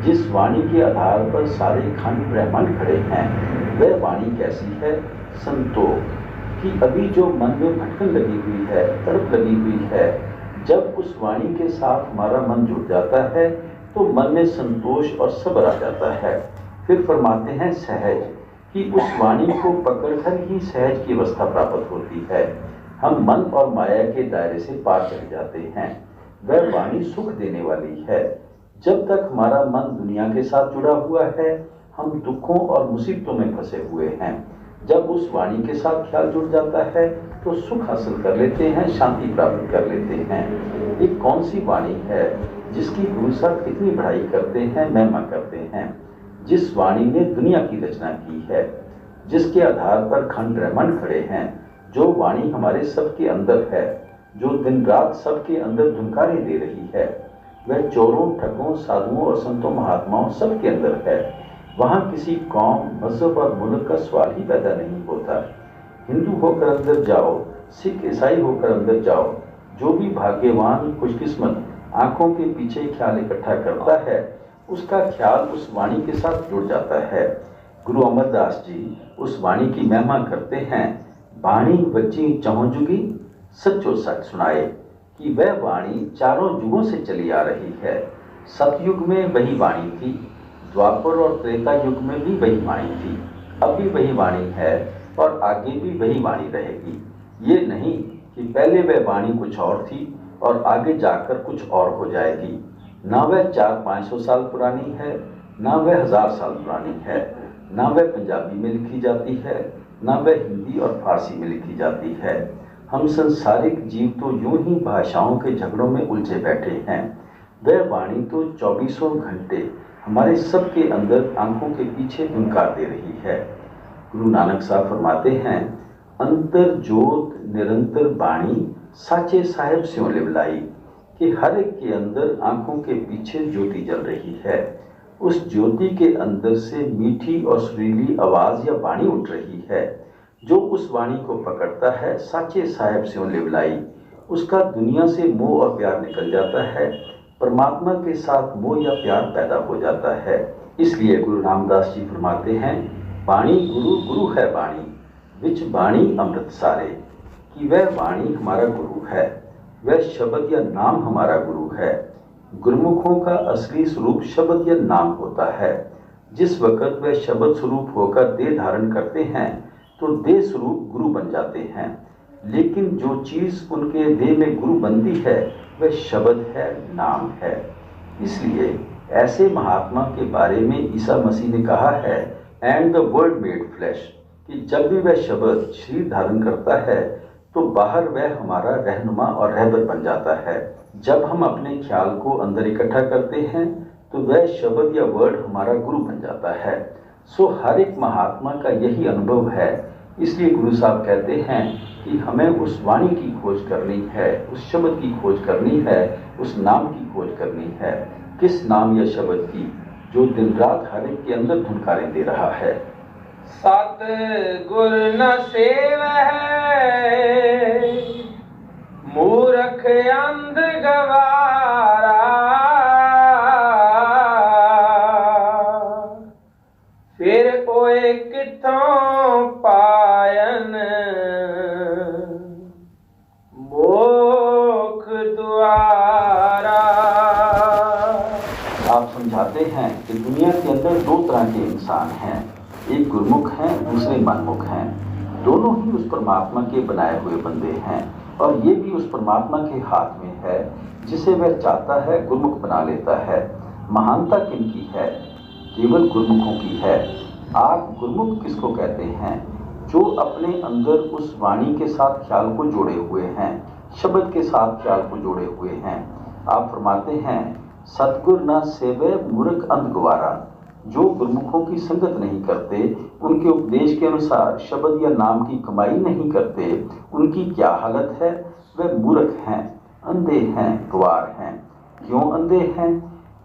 जिस वाणी के आधार पर सारे खंड ब्रह्मांड खड़े हैं, वह वाणी कैसी है? संतोख कि अभी जो मन में भटकन लगी हुई है, तड़प लगी हुई है, जब उस वाणी के साथ हमारा मन जुड़ जाता है तो मन में संतोष और सब्र आ जाता है। फिर फरमाते हैं सहज कि उस वाणी को पकड़कर ही सहज की अवस्था प्राप्त होती है। हम मन और माया के दायरे से पार चले जाते हैं। वह वाणी सुख देने वाली है। जब तक हमारा मन दुनिया के साथ जुड़ा हुआ है, हम दुखों और मुसीबतों में फंसे हुए हैं। जब उस वाणी के साथ ख्याल जुड़ जाता है तो सुख हासिल कर लेते हैं, शांति प्राप्त कर लेते हैं। ये कौन सी वाणी है जिसकी गुरु साहब इतनी बढ़ाई करते हैं, महिमा करते हैं? जिस वाणी ने दुनिया की रचना की है, जिसके आधार पर खंड ब्रह्मांड खड़े हैं, जो वाणी हमारे सबके अंदर है, जो दिन रात सबके अंदर धुनकारे दे रही है, वह चोरों, ठगों, साधुओं और संतों महात्माओं सबके अंदर है। वहाँ किसी कौम, मजहब और मुल्क का सवाल ही पैदा नहीं होता। हिंदू होकर अंदर जाओ, सिख ईसाई होकर अंदर जाओ, जो भी भाग्यवान खुशकिस्मत आंखों के पीछे ख्याल इकट्ठा करता है, उसका ख्याल उस वाणी के साथ जुड़ जाता है। गुरु अमरदास जी उस वाणी की महिमा करते हैं। वाणी बची चहुं जुगी, सच्चो सच सुनाए कि वह वाणी चारों युगों से चली आ रही है। सतयुग में वही वाणी थी, द्वापर और त्रेता युग में भी वही वाणी थी, अब भी वही वाणी है और आगे भी वही वाणी रहेगी। ये नहीं कि पहले वह वाणी कुछ और थी और आगे जाकर कुछ और हो जाएगी। ना वह 400-500 साल पुरानी है, ना वह 1000 साल पुरानी है, ना वह पंजाबी में लिखी जाती है, ना वह हिंदी और फारसी में लिखी जाती है। हम संसारिक जीव तो यूं ही भाषाओं के झगड़ों में उलझे बैठे हैं। वह वाणी तो 24 घंटे हमारे सबके अंदर आंखों के पीछे धुनकार दे रही है। गुरु नानक साहब फरमाते हैं, अंतर जोत निरंतर बाणी, साचे साहेब स्यों लिवलाई, कि हर एक के अंदर आंखों के पीछे ज्योति जल रही है। उस ज्योति के अंदर से मीठी और सुरीली आवाज या वाणी उठ रही है। जो उस वाणी को पकड़ता है, साचे साहेब स्यों लिवलाई, उसका दुनिया से मोह और प्यार निकल जाता है। परमात्मा के साथ मोह या प्यार पैदा हो जाता है। इसलिए गुरु रामदास जी फरमाते हैं, वाणी गुरु गुरु है वाणी, विच वाणी अमृत सारे, कि वह वाणी हमारा गुरु है, वह शब्द या नाम हमारा गुरु है। गुरुमुखों का असली स्वरूप शब्द या नाम होता है। जिस वक्त वह शब्द स्वरूप होकर देह धारण करते हैं तो देह स्वरूप गुरु बन जाते हैं। लेकिन जो चीज उनके देह में गुरु बनती है वह शब्द है, नाम है। इसलिए ऐसे महात्मा के बारे में ईसा मसीह ने कहा है, and the word made flash, कि जब भी वह शब्द शरीर धारण करता है तो बाहर वह हमारा रहनुमा और रहबर बन जाता है। जब हम अपने ख्याल को अंदर इकट्ठा करते हैं तो वह शब्द या वर्ड हमारा गुरु बन जाता है। सो हर एक महात्मा का यही अनुभव है। इसलिए गुरु साहब कहते हैं कि हमें उस वाणी की खोज करनी है, उस शब्द की खोज करनी है, उस नाम की खोज करनी है। किस नाम या शब्द की? जो दिन रात हर एक के अंदर धुनकारें दे रहा है। सत गुर न सेवै, मूर्ख अंध गवारा, फिर ओए किथों पायन मोख द्वारा। आप समझाते हैं कि दुनिया के अंदर दो तरह के इंसान हैं, एक गुरमुख हैं, दूसरे मनमुख हैं। दोनों ही उस परमात्मा के बनाए हुए बंदे हैं और ये भी उस परमात्मा के हाथ में है। जिसे वह चाहता है गुरमुख बना लेता है। महानता किनकी है? केवल गुरमुखों की है। आप गुरमुख किसको कहते हैं? जो अपने अंदर उस वाणी के साथ ख्याल को जोड़े हुए हैं, शब्द के साथ ख्याल को जोड़े हुए हैं। आप फरमाते हैं, सतगुर न सेवे मूर्ख अंध गवारा। जो गुरमुखों की संगत नहीं करते, उनके उपदेश के अनुसार शब्द या नाम की कमाई नहीं करते, उनकी क्या हालत है? वे मूर्ख हैं, अंधे हैं, गवार हैं। क्यों अंधे हैं?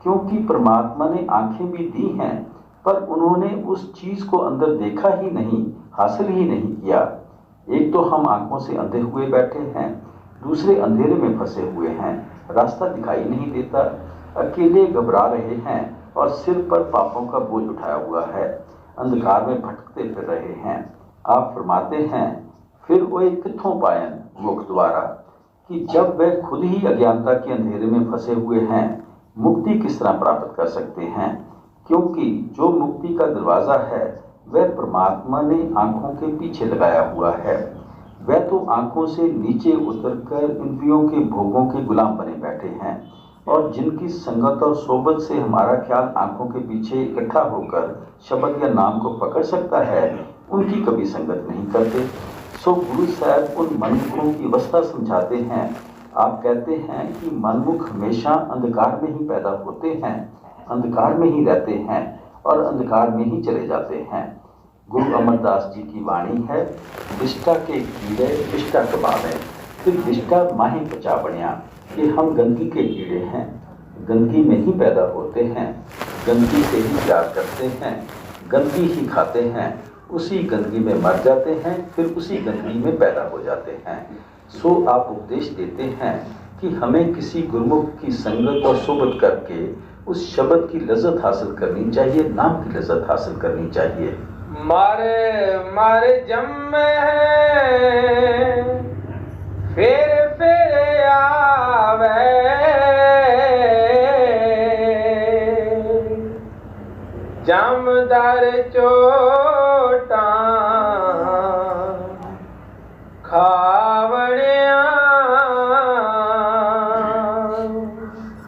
क्योंकि परमात्मा ने आंखें भी दी हैं पर उन्होंने उस चीज को अंदर देखा ही नहीं, हासिल ही नहीं किया। एक तो हम आंखों से अंधे हुए बैठे हैं, दूसरे अंधेरे में फंसे हुए हैं, रास्ता दिखाई नहीं देता, अकेले घबरा रहे हैं और सिर पर पापों का बोझ उठाया हुआ है, अंधकार में भटकते फिर रहे हैं। आप फरमाते हैं, फिर वो कित्थों पायन मुख द्वारा, कि जब वह खुद ही अज्ञानता के अंधेरे में फंसे हुए हैं, मुक्ति किस तरह प्राप्त कर सकते हैं? क्योंकि जो मुक्ति का दरवाजा है वह परमात्मा ने आंखों के पीछे लगाया हुआ है। वह तो आंखों से नीचे उतरकर इंद्रियों के भोगों के गुलाम बने बैठे हैं, और जिनकी संगत और सोबत से हमारा ख्याल आंखों के पीछे इकट्ठा होकर शब्द या नाम को पकड़ सकता है, उनकी कभी संगत नहीं करते। सो गुरु साहब उन मनमुखों की अवस्था समझाते हैं। आप कहते हैं कि मनमुख हमेशा अंधकार में ही पैदा होते हैं, अंधकार में ही रहते हैं और अंधकार में ही चले जाते हैं। गुरु अमरदास जी की वाणी है, विष्टा के कीड़े विष्टा कमावे, फिर विष्टा माही बचा बनिया, कि हम गंदगी के कीड़े हैं, गंदगी में ही पैदा होते हैं, गंदगी से ही प्यार करते हैं, गंदगी ही खाते हैं, उसी गंदगी में मर जाते हैं, फिर उसी गंदगी में पैदा हो जाते हैं। सो आप उपदेश देते हैं कि हमें किसी गुरुमुख की संगत और सोबत करके उस शब्द की लज्जत हासिल करनी चाहिए, नाम की लज्जत हासिल करनी चाहिए। मारे मारे जम्मे फिर आवे, जमदार चोटा खावड़िया।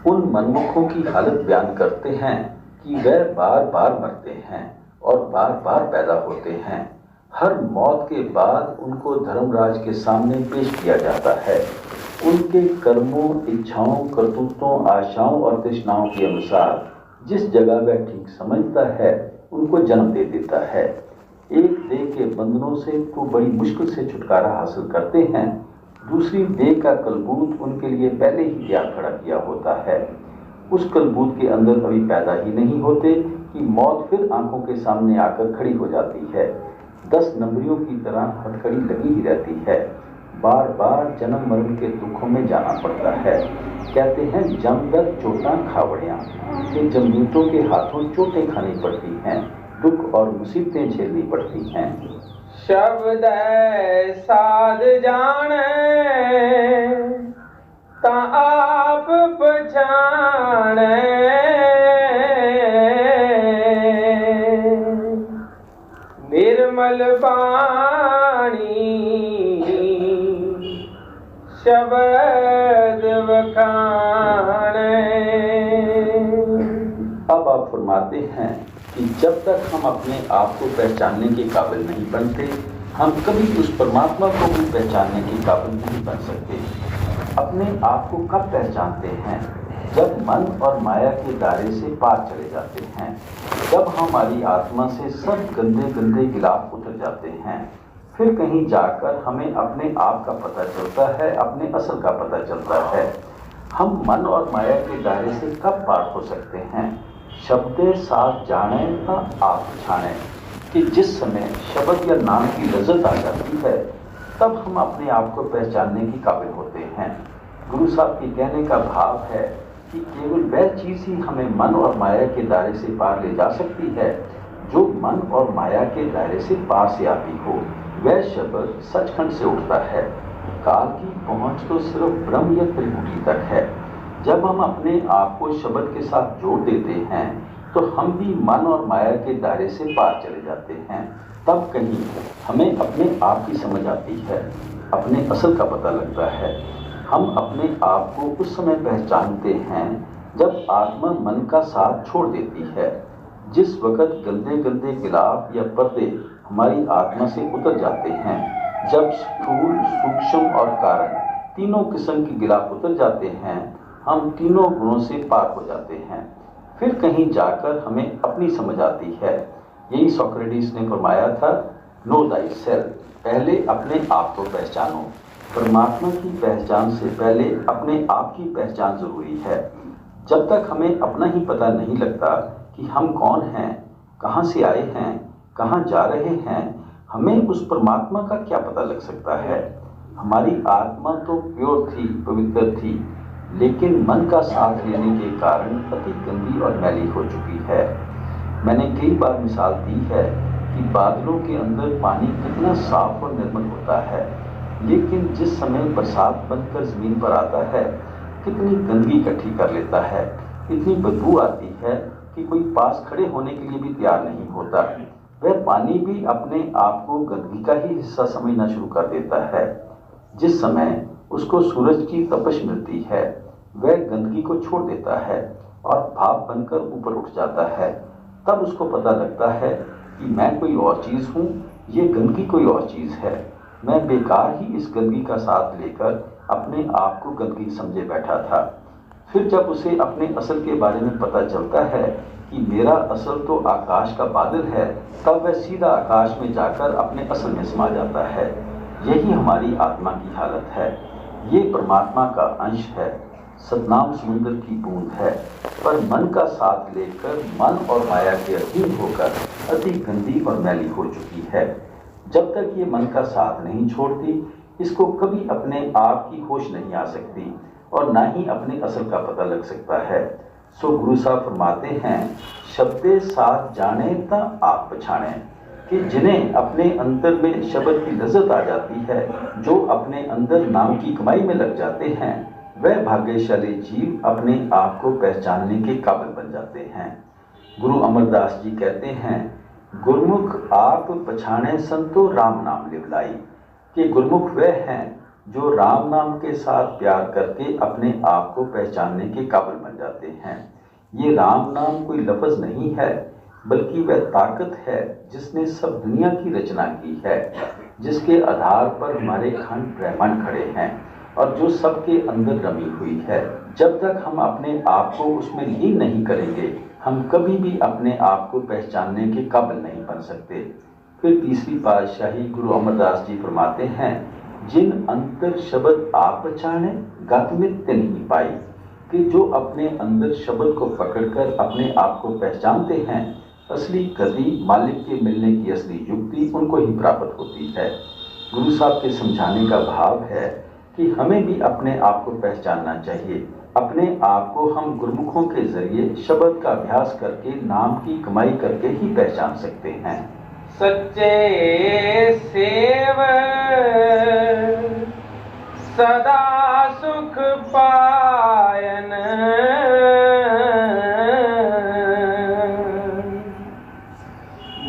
उन मनमुखों की हालत बयान करते हैं कि वह बार बार मरते हैं और बार बार पैदा होते हैं। हर मौत के बाद उनको धर्मराज के सामने पेश किया जाता है। उनके कर्मों, इच्छाओं, करतूतों, आशाओं और तृष्णाओं के अनुसार जिस जगह वह ठीक समझता है उनको जन्म दे देता है। एक देह के बंधनों से तो बड़ी मुश्किल से छुटकारा हासिल करते हैं, दूसरी देह का कलबूत उनके लिए पहले ही तैयार खड़ा किया होता है। उस कलबूत के अंदर कभी पैदा ही नहीं होते कि मौत फिर आंखों के सामने आकर खड़ी हो जाती है। 10 नंबरियों की तरह हथकड़ी लगी ही रहती है। बार बार जन्म मरण के दुखों में जाना पड़ता है। कहते हैं जमदर चोटा खावड़ियाँ, कि जमदूतों के हाथों चोटें खानी पड़ती हैं, दुख और मुसीबतें झेलनी पड़ती हैं। शब्द साध जाने ता आप पछाने, निर्मल बाणी शब्द वखाने। अब आप फरमाते हैं कि जब तक हम अपने आप को पहचानने के काबिल नहीं बनते, हम कभी उस परमात्मा को भी पहचानने के काबिल नहीं बन सकते। अपने आप को कब पहचानते हैं? जब मन और माया के दायरे से पार चले जाते हैं, जब हमारी आत्मा से सब गंदे गंदे गिलाफ उतर जाते हैं, फिर कहीं जाकर हमें अपने आप का पता चलता है, अपने असल का पता चलता है। हम मन और माया के दायरे से कब पार हो सकते हैं? शब्दे साथ जाने ता आप छाने, कि जिस समय शब्द या नाम की लज्जत आ जाती है तब हम अपने आप को पहचानने के काबिल होते हैं। गुरु साहब के कहने का भाव है कि केवल वह चीज़ ही हमें मन और माया के दायरे से पार ले जा सकती है जो मन और माया के दायरे से पार से आती हो। वह शब्द सचखंड से उठता है। काल की पहुंच तो सिर्फ ब्रह्म या त्रिपुटी तक है। जब हम अपने आप को शब्द के साथ जोड़ देते हैं तो हम भी मन और माया के दायरे से पार चले जाते हैं। तब कहीं हमें अपने आप की समझ आती है, अपने असल का पता लगता है। हम अपने आप को उस समय पहचानते हैं जब आत्मा मन का साथ छोड़ देती है। जिस वक़्त गंदे गंदे गिलाफ या पर्दे हमारी आत्मा से उतर जाते हैं, जब स्थूल, सूक्ष्म और कारण तीनों किस्म के गिलाफ उतर जाते हैं, हम तीनों गुणों से पार हो जाते हैं। फिर कहीं जाकर हमें अपनी समझ आती है। यही सोक्रेटिस ने फरमाया था, नो दाई सेल्फ, पहले अपने आप को पहचानो। परमात्मा की पहचान से पहले अपने आप की पहचान जरूरी है। जब तक हमें अपना ही पता नहीं लगता कि हम कौन हैं, कहाँ से आए हैं, कहाँ जा रहे हैं, हमें उस परमात्मा का क्या पता लग सकता है? हमारी आत्मा तो प्योर थी, पवित्र थी, लेकिन मन का साथ लेने के कारण अति गंदी और मैली हो चुकी है। मैंने कई बार मिसाल दी है कि बादलों के अंदर पानी कितना साफ और निर्मल होता है, लेकिन जिस समय बरसात बनकर जमीन पर आता है कितनी गंदगी इकट्ठी कर लेता है, इतनी बदबू आती है कि कोई पास खड़े होने के लिए भी तैयार नहीं होता। वह पानी भी अपने आप को गंदगी का ही हिस्सा समझना शुरू कर देता है। जिस समय उसको सूरज की तपश मिलती है वह गंदगी को छोड़ देता है और भाप बनकर ऊपर उठ जाता है। तब उसको पता लगता है कि मैं कोई और चीज़ हूँ, ये गंदगी कोई और चीज़ है। मैं बेकार ही इस गंदगी का साथ लेकर अपने आप को गंदगी समझे बैठा था। फिर जब उसे अपने असल के बारे में पता चलता है कि मेरा असल तो आकाश का बादल है, तब वह सीधा आकाश में जाकर अपने असल में समा जाता है। यही हमारी आत्मा की हालत है। ये परमात्मा का अंश है, सतनाम समुद्र की बूंद है, पर मन का साथ लेकर मन और माया के अधीन होकर अति गंदी और मैली हो चुकी है। जब तक ये मन का साथ नहीं छोड़ती, इसको कभी अपने आप की होश नहीं आ सकती और ना ही अपने असल का पता लग सकता है। सो गुरु साहब फरमाते हैं, शब्दे साथ जाने ता आप पछाने, कि जिन्हें अपने अंदर में शब्द की लज्जत आ जाती है, जो अपने अंदर नाम की कमाई में लग जाते हैं, वह भाग्यशाली जीव अपने आप को पहचानने के काबिल बन जाते हैं। गुरु अमरदास जी कहते हैं, गुरमुख आप पछाने संतो राम नाम लिवलाई, कि गुरमुख वह हैं जो राम नाम के साथ प्यार करके अपने आप को पहचानने के काबिल बन जाते हैं। ये राम नाम कोई लफ्ज़ नहीं है, बल्कि वह ताकत है जिसने सब दुनिया की रचना की है, जिसके आधार पर हमारे खंड ब्रह्मांड खड़े हैं और जो सबके अंदर रमी हुई है। जब तक हम अपने आप को उसमें लीन नहीं करेंगे, हम कभी भी अपने आप को पहचानने के काबिल नहीं बन सकते। फिर तीसरी पातशाही गुरु अमरदास जी फरमाते हैं, जिन अंतर शब्द आप पहचाने गत मित्य नहीं पाई, कि जो अपने अंदर शब्द को पकड़कर अपने आप को पहचानते हैं, असली गति मालिक के मिलने की असली युक्ति उनको ही प्राप्त होती है। गुरु साहब के समझाने का भाव है कि हमें भी अपने आप को पहचानना चाहिए। अपने आप को हम गुरुमुखों के जरिए शब्द का अभ्यास करके नाम की कमाई करके ही पहचान सकते हैं। सच्चे सेव सदा सुख पायन,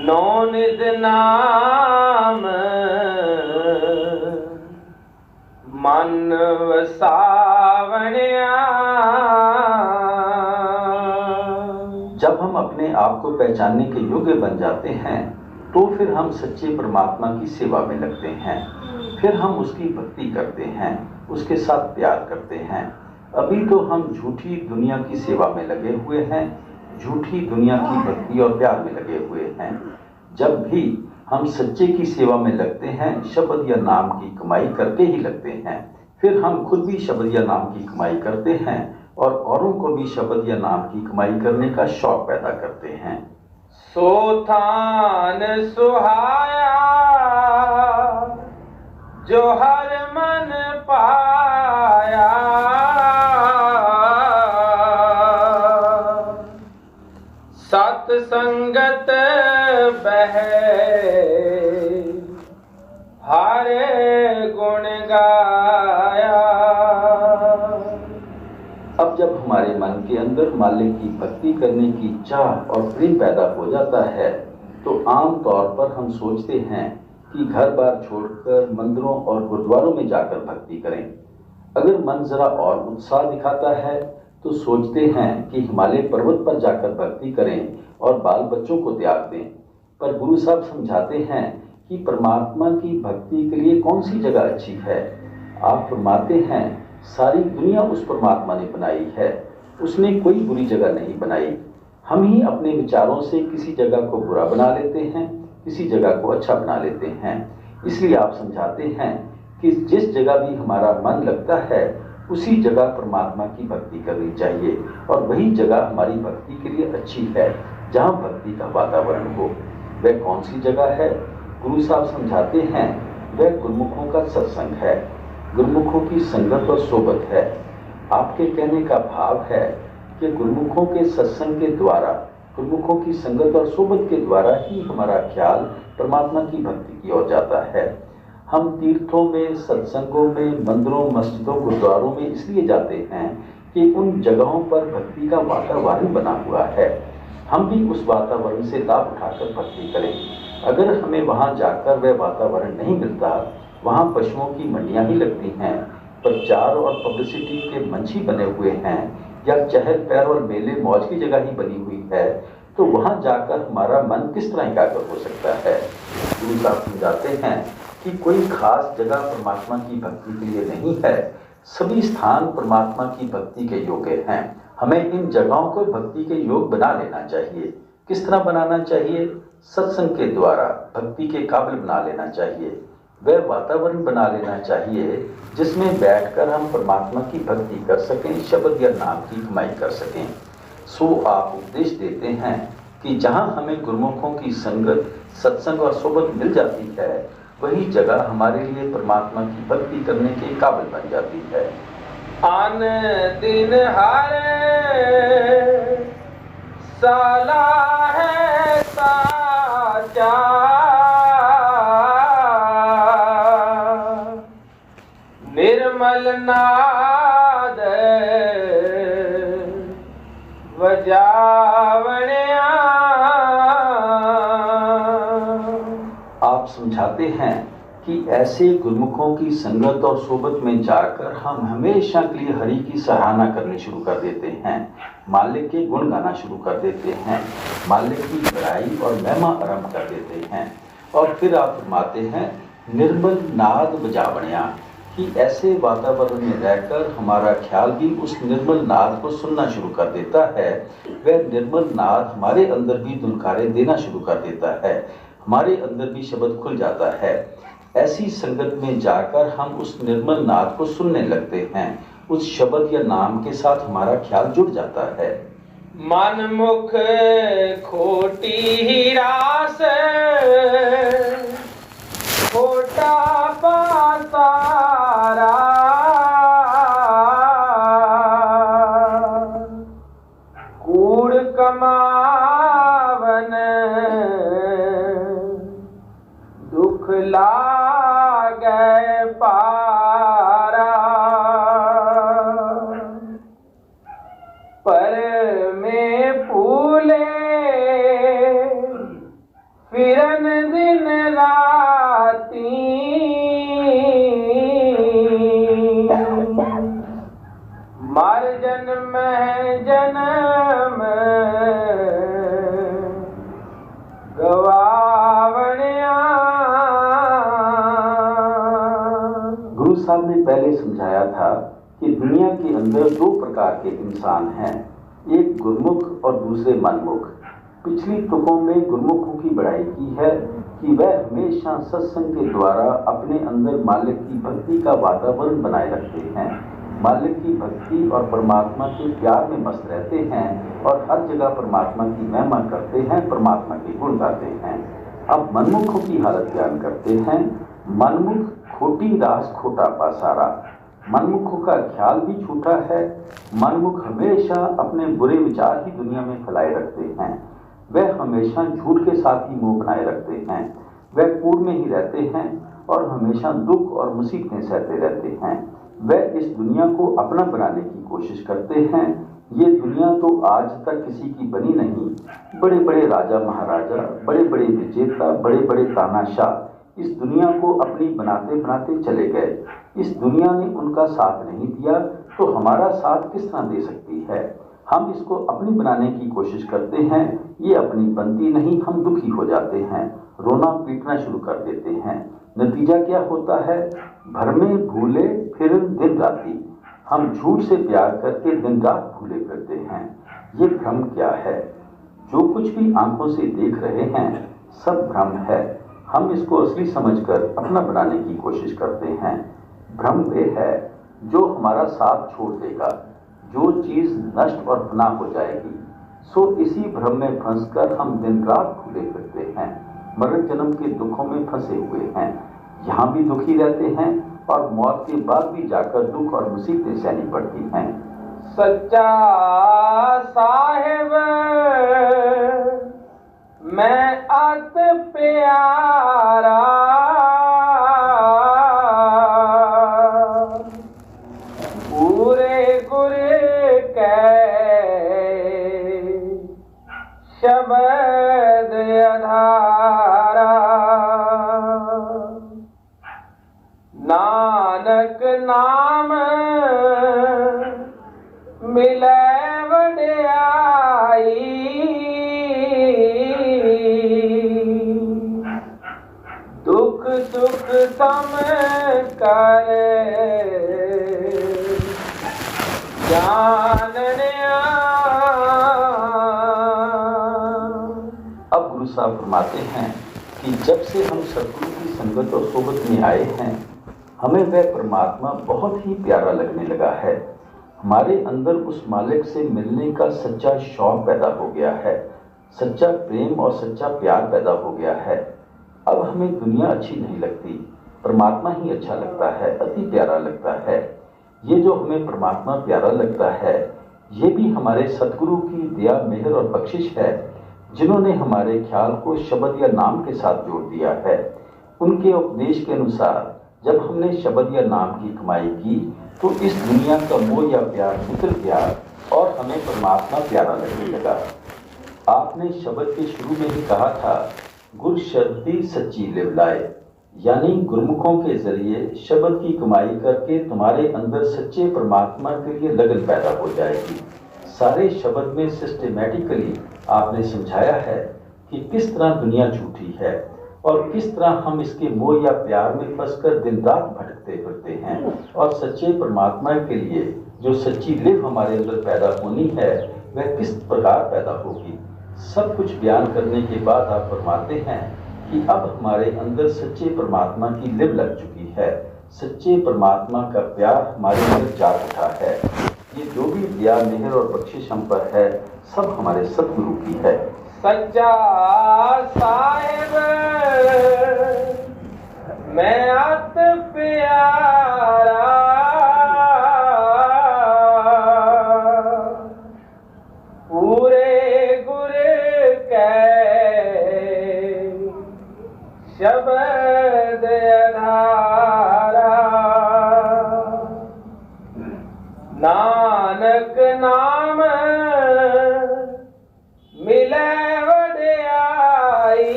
नो निज नाम मन वसावण्या। जब हम अपने आप को पहचानने के योग्य बन जाते हैं तो फिर हम सच्चे परमात्मा की सेवा में लगते हैं। फिर हम उसकी भक्ति करते हैं, उसके साथ प्यार करते हैं। अभी तो हम झूठी दुनिया की सेवा में लगे हुए हैं, झूठी दुनिया की भक्ति और प्यार में लगे हुए हैं। जब भी हम सच्चे की सेवा में लगते हैं, शब्द या नाम की कमाई करके ही लगते हैं। फिर हम खुद भी शब्द या नाम की कमाई करते हैं और औरों को भी शब्द या नाम की कमाई करने का शौक पैदा करते हैं। सोथान सुहाया जो हर मन पाया, सत संगत बहे हरे गुण गाया। अब जब हमारे मन के अंदर मालिक की भक्ति करने की चाह और प्रेम पैदा हो जाता है, तो आम तौर पर हम सोचते हैं कि घर बार छोड़कर मंदिरों और गुरुद्वारों में जाकर भक्ति करें। अगर मन जरा और उत्साह दिखाता है तो सोचते हैं कि हिमालय पर्वत पर जाकर भक्ति करें और बाल बच्चों को त्याग दें। पर गुरु साहब समझाते हैं कि परमात्मा की भक्ति के लिए कौन सी जगह अच्छी है। आप फरमाते हैं, सारी दुनिया उस परमात्मा ने बनाई है, उसने कोई बुरी जगह नहीं बनाई। हम ही अपने विचारों से किसी जगह को बुरा बना लेते हैं, किसी जगह को अच्छा बना लेते हैं। इसलिए आप समझाते हैं कि जिस जगह भी हमारा मन लगता है उसी जगह परमात्मा की भक्ति करनी चाहिए, और वही जगह हमारी भक्ति के लिए अच्छी है, जहाँ भक्ति का वातावरण हो। वह कौन सी जगह है? गुरु साहब समझाते हैं वह गुरुमुखों का सत्संग है, गुरुमुखों की संगत और सोबत है। आपके कहने का भाव है कि गुरुमुखों के सत्संग के द्वारा, गुरुमुखों की संगत और सोबत के द्वारा ही हमारा ख्याल परमात्मा की भक्ति की ओर जाता है। हम तीर्थों में, सत्संगों में, मंदिरों, मस्जिदों, गुरुद्वारों में इसलिए जाते हैं कि उन जगहों पर भक्ति का वातावरण बना हुआ है। हम भी उस वातावरण से लाभ उठाकर भक्ति करें। अगर हमें वहां जाकर वह वातावरण नहीं मिलता, वहां पशुओं की मंडियां ही लगती हैं, प्रचार और पब्लिसिटी के मंच ही बने हुए हैं, या चहल पहल और मेले मौज की जगह ही बनी हुई है, तो वहां जाकर हमारा मन किस तरह एकाग्र हो सकता है। गुरु साहब समझाते हैं कि कोई खास जगह परमात्मा की भक्ति के लिए नहीं है, सभी स्थान परमात्मा की भक्ति के योग्य हैं। हमें इन जगहों को भक्ति के योग बना लेना चाहिए। किस तरह बनाना चाहिए? सत्संग के द्वारा भक्ति के काबिल बना लेना चाहिए। वह वातावरण बना लेना चाहिए जिसमें बैठकर हम परमात्मा की भक्ति कर सकें, शब्द या नाम की कमाई कर सकें। सो आप उपदेश देते हैं कि जहां हमें गुरुमुखों की संगत, सत्संग और सोबत मिल जाती है, वही जगह हमारे लिए परमात्मा की भक्ति करने के काबिल बन जाती है। आन दिन हर साला है साचा, निर्मल नाद वजावण्या। आप समझाते हैं कि ऐसे गुरुमुखों की संगत और सोबत में जाकर हम हमेशा के लिए हरि की सराहना करनी शुरू कर देते हैं, मालिक के गुण गाना शुरू कर देते हैं, मालिक की बड़ाई और महिमा आरंभ कर देते हैं। और फिर आप फरमाते हैं निर्मल नाद बजावण्या, कि ऐसे वातावरण में रहकर हमारा ख्याल भी उस निर्मल नाद को सुनना शुरू कर देता है। वह निर्मल नाद हमारे अंदर भी दुनकारे देना शुरू कर देता है, हमारे अंदर भी शब्द खुल जाता है। ऐसी संगत में जाकर हम उस निर्मल नाद को सुनने लगते हैं, उस शब्द या नाम के साथ हमारा ख्याल जुड़ जाता है। मन मुख खोटी ही रास, खोटा पासारा, कूड़ कमावन दुख लागे पारा, पर में फूले फिरन दिन राती, मर जन्म जन्म गवावण्या। गुरु साहब ने पहले समझाया था कि दुनिया के अंदर दो प्रकार के इंसान हैं, एक गुरुमुख और दूसरे मनमुख। पिछली तुकों में गुरुमुखों की बड़ाई की है कि वह हमेशा सत्संग के द्वारा अपने अंदर मालिक की भक्ति का वातावरण बनाए रखते हैं, मालिक की भक्ति और परमात्मा के प्यार में मस्त रहते हैं और हर जगह परमात्मा की महिमा करते हैं, परमात्मा के गुण गाते हैं। अब मनमुखों की हालत बयान करते हैं। मनमुख खोटी रास खोटा पासारा, मनमुखों का ख्याल भी झूठा है। मनमुख हमेशा अपने बुरे विचार ही दुनिया में फैलाए रखते हैं, वह हमेशा झूठ के साथ ही मुंह बनाए रखते हैं, वह कूड़ में ही रहते हैं और हमेशा दुख और मुसीबतें सहते रहते हैं। वह इस दुनिया को अपना बनाने की कोशिश करते हैं। ये दुनिया तो आज तक किसी की बनी नहीं। बड़े बड़े राजा महाराजा, बड़े बड़े विजेता, बड़े बड़े तानाशाह इस दुनिया को अपनी बनाते बनाते चले गए। इस दुनिया ने उनका साथ नहीं दिया, तो हमारा साथ किस तरह दे सकती है। हम इसको अपनी बनाने की कोशिश करते हैं, ये अपनी बनती नहीं, हम दुखी हो जाते हैं, रोना पीटना शुरू कर देते हैं। नतीजा क्या होता है? भरमे भूले फिर दिन राती, हम झूठ से प्यार करके दिन रात भूले फिरते हैं। ये भ्रम क्या है? जो कुछ भी आंखों से देख रहे हैं सब भ्रम है। हम इसको असली समझकर अपना बनाने की कोशिश करते हैं। भ्रम वे है जो हमारा साथ छोड़ देगा, जो चीज नष्ट और फना हो जाएगी। सो इसी भ्रम में फंसकर हम दिन रात भूले फिरते हैं। मरण जन्म के दुखों में फंसे हुए हैं, यहाँ भी दुखी रहते हैं और मौत के बाद भी जाकर दुख और मुसीबतें सहनी पड़ती हैं। सच्चा साहिब मैं अत प्यारा, पूरे गुर कै शब्द अधारा, नानक नाम मिलै वड्याई, दुख सुख सम कर जाननिया। अब गुरु साहब फरमाते हैं कि जब से हम सतगुरु की संगत और सोबत में आए हैं, हमें वह परमात्मा बहुत ही प्यारा लगने लगा है। हमारे अंदर उस मालिक से मिलने का सच्चा शौक पैदा हो गया है, सच्चा प्रेम और सच्चा प्यार पैदा हो गया है। अब हमें दुनिया अच्छी नहीं लगती, परमात्मा ही अच्छा लगता है, अति प्यारा लगता है। ये जो हमें परमात्मा प्यारा लगता है, ये भी हमारे सतगुरु की दया, मेहर और बख्शिश है, जिन्होंने हमारे ख्याल को शब्द या नाम के साथ जोड़ दिया है। उनके उपदेश के अनुसार जब हमने शब्द या नाम की कमाई की तो इस दुनिया का मोह या प्यार निकल गया और हमें परमात्मा प्यारा लगने लगा। आपने शब्द के शुरू में ही कहा था, गुर शब्दी सच्ची लिव लाए, यानी गुरमुखों के जरिए शब्द की कमाई करके तुम्हारे अंदर सच्चे परमात्मा के लिए लगन पैदा हो जाएगी। सारे शब्द में सिस्टेमेटिकली आपने समझाया है कि किस तरह दुनिया झूठी है और किस तरह हम इसके मोह या प्यार में फंसकर दिन रात भटकते फिरते हैं, और सच्चे परमात्मा के लिए जो सच्ची लिव हमारे अंदर पैदा होनी है वह किस प्रकार पैदा होगी। सब कुछ बयान करने के बाद आप फरमाते हैं कि अब हमारे अंदर सच्चे परमात्मा की लिव लग चुकी है, सच्चे परमात्मा का प्यार हमारे अंदर जाग उठा है। ये जो भी दया, मेहर और बख्शिश हम पर है, सब हमारे सतगुरु की है। सच्चा साहिब मैं अत प्यारा, पूरे गुर कै शब्द अधारा, नानक नाम मिलै वड्याई,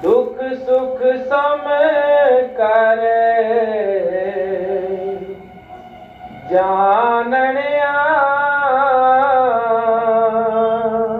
दुख सुख सम कर जाननिया।